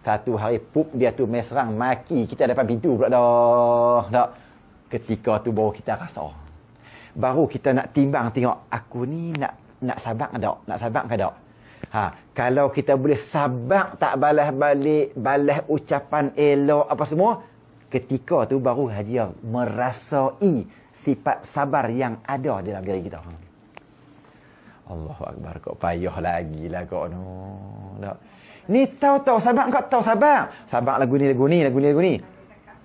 Satu hari pup dia tu main serang maki kita depan pintu pula dah. Tak. Ketika tu baru kita rasa. Baru kita nak timbang tengok aku ni nak sabar ke tak? Nak sabar ke tak? Kalau kita boleh sabar tak balas balik, balas ucapan elok apa semua, ketika tu baru haji merasai sifat sabar yang ada dalam diri kita. Allahu Akbar, kok payah lagi lah kok no. Tak. Ni tahu sabar kau tahu sabar. Sabar lagu ni.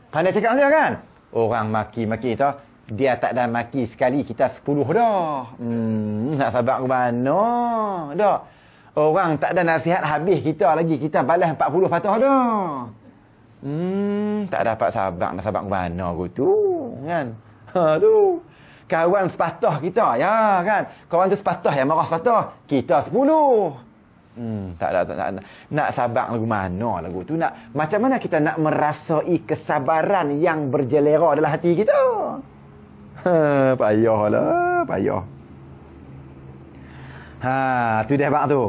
Pandai cakap saja kan? Orang maki-maki tu, dia tak ada maki sekali, kita 10 dah. Nak sabar ke mana? Dah. Orang tak ada nasihat habis kita lagi, kita balas 40 patah dah. Tak dapat sabar, nak sabar ke mana aku tu, kan? Tu. Kawan sepatah kita, ya kan? Kawan tu sepatah yang marah sepatah, kita 10. Tak nak sabar lagu mana lagu tu, nak macam mana kita nak merasai kesabaran yang berjelera dalam hati kita. Payahlah, payah. Tu dah bang tu.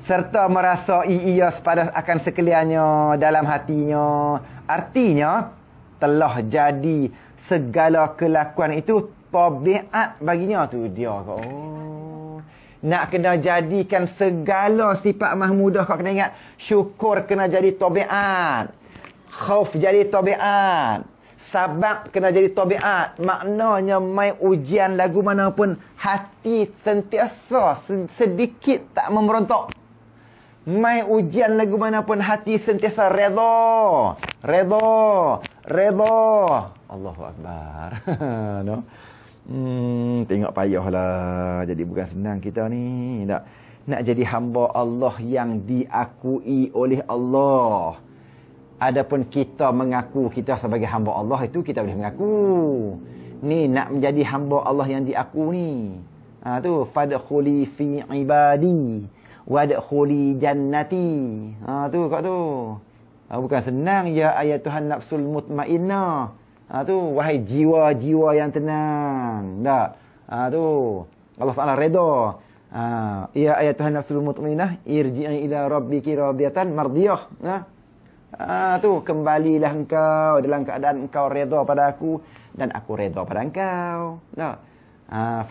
Serta merasai ia sepada akan sekaliannya dalam hatinya. Artinya telah jadi segala kelakuan itu tabiat baginya tu dia. Nak kena jadikan segala sifat mahmudah, kau kena ingat. Syukur kena jadi tabiat. Khauf jadi tabiat. Sabar kena jadi tabiat. Maknanya mai ujian lagu mana pun hati sentiasa sedikit tak memberontak. Mai ujian lagu mana pun hati sentiasa redha. Allahu Akbar. No. Tengok payahlah. Jadi bukan senang kita ni. Nak jadi hamba Allah yang diakui oleh Allah. Adapun kita mengaku kita sebagai hamba Allah, itu kita boleh mengaku. Ni nak menjadi hamba Allah yang diaku ni. Tu fadkhuli fi ibadi wadkhuli jannati. Tu kat tu. Bukan senang ya ayatuhan nafsul mutmainnah. Tu wahai jiwa-jiwa yang tenang. Tak. Tu Allah Taala redha. Ya ayatuhan nafsul mutmainnah irji'i ila rabbiki radiyatan mardiyah. Tu kembalilah engkau dalam keadaan engkau redha pada aku dan aku redha pada engkau. Tak.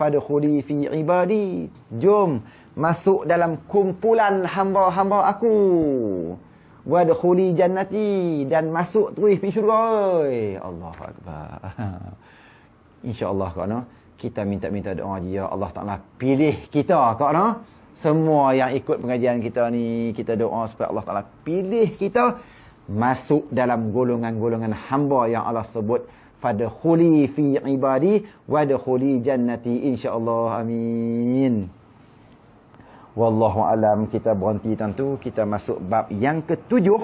Fadkhuli fi ibadi. Jom masuk dalam kumpulan hamba-hamba aku. Wadkhuli jannati, dan masuk terus pergi syurga. Allahu Akbar. InsyaAllah kau no, kita minta doa je ya Allah Taala pilih kita kau no. Semua yang ikut pengajian kita ni, kita doa supaya Allah Taala pilih kita masuk dalam golongan-golongan hamba yang Allah sebut fadkhuli fi ibadi wadkhuli jannati, insyaallah. Amin. Wallahu alam. Kita berhenti tentu, kita masuk bab yang ke-7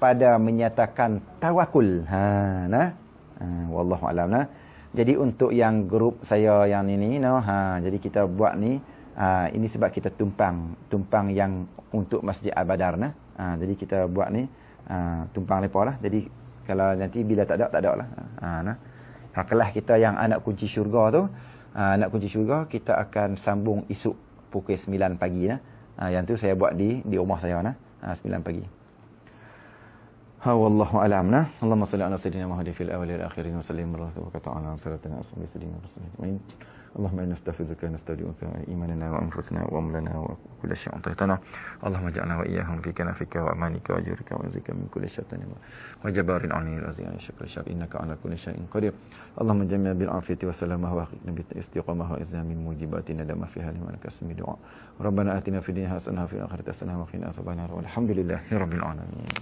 pada menyatakan tawakul. Wallahu alam nah. Jadi untuk yang grup saya yang ini jadi kita buat ni ini sebab kita tumpang yang untuk Masjid Al-Badar nah. Jadi kita buat ni tumpang lepa lah. Jadi Kalau nanti bila tak ada lah. Nah. Kelas kita yang anak kunci syurga tu, anak kunci syurga kita akan sambung esok pukul 9 pagi nah. Yang tu saya buat di rumah saya nah. 9 pagi. Wallahu alam nah. Allahumma salli ala sayyidina Muhammad fil awwal wal akhirin wa sallim wa ta'ala salatina asmi sayyidina rasulillah. Allahumma inna nastaghfiruka wa nastaghfiruka imanana wa anfusana wa amlana wa kulli syai'in ta'tana. Allahumma ja'alna wa iyyahum fi kanafika wa amanika wa ajrika wa zika min kulli syai'in wa jabarin anil azim syukra syar innaka ala kulli syai'in qadir. Allahumma jamma bil afiyati wa salamah wa akhina bit istiqamah wa izmin mujibatin nadama fiha liman kasmi du'a. Rabbana atina fid dunya hasanah wa fil akhirati hasanah wa qina adzabannar. Walhamdulillahi rabbil alamin.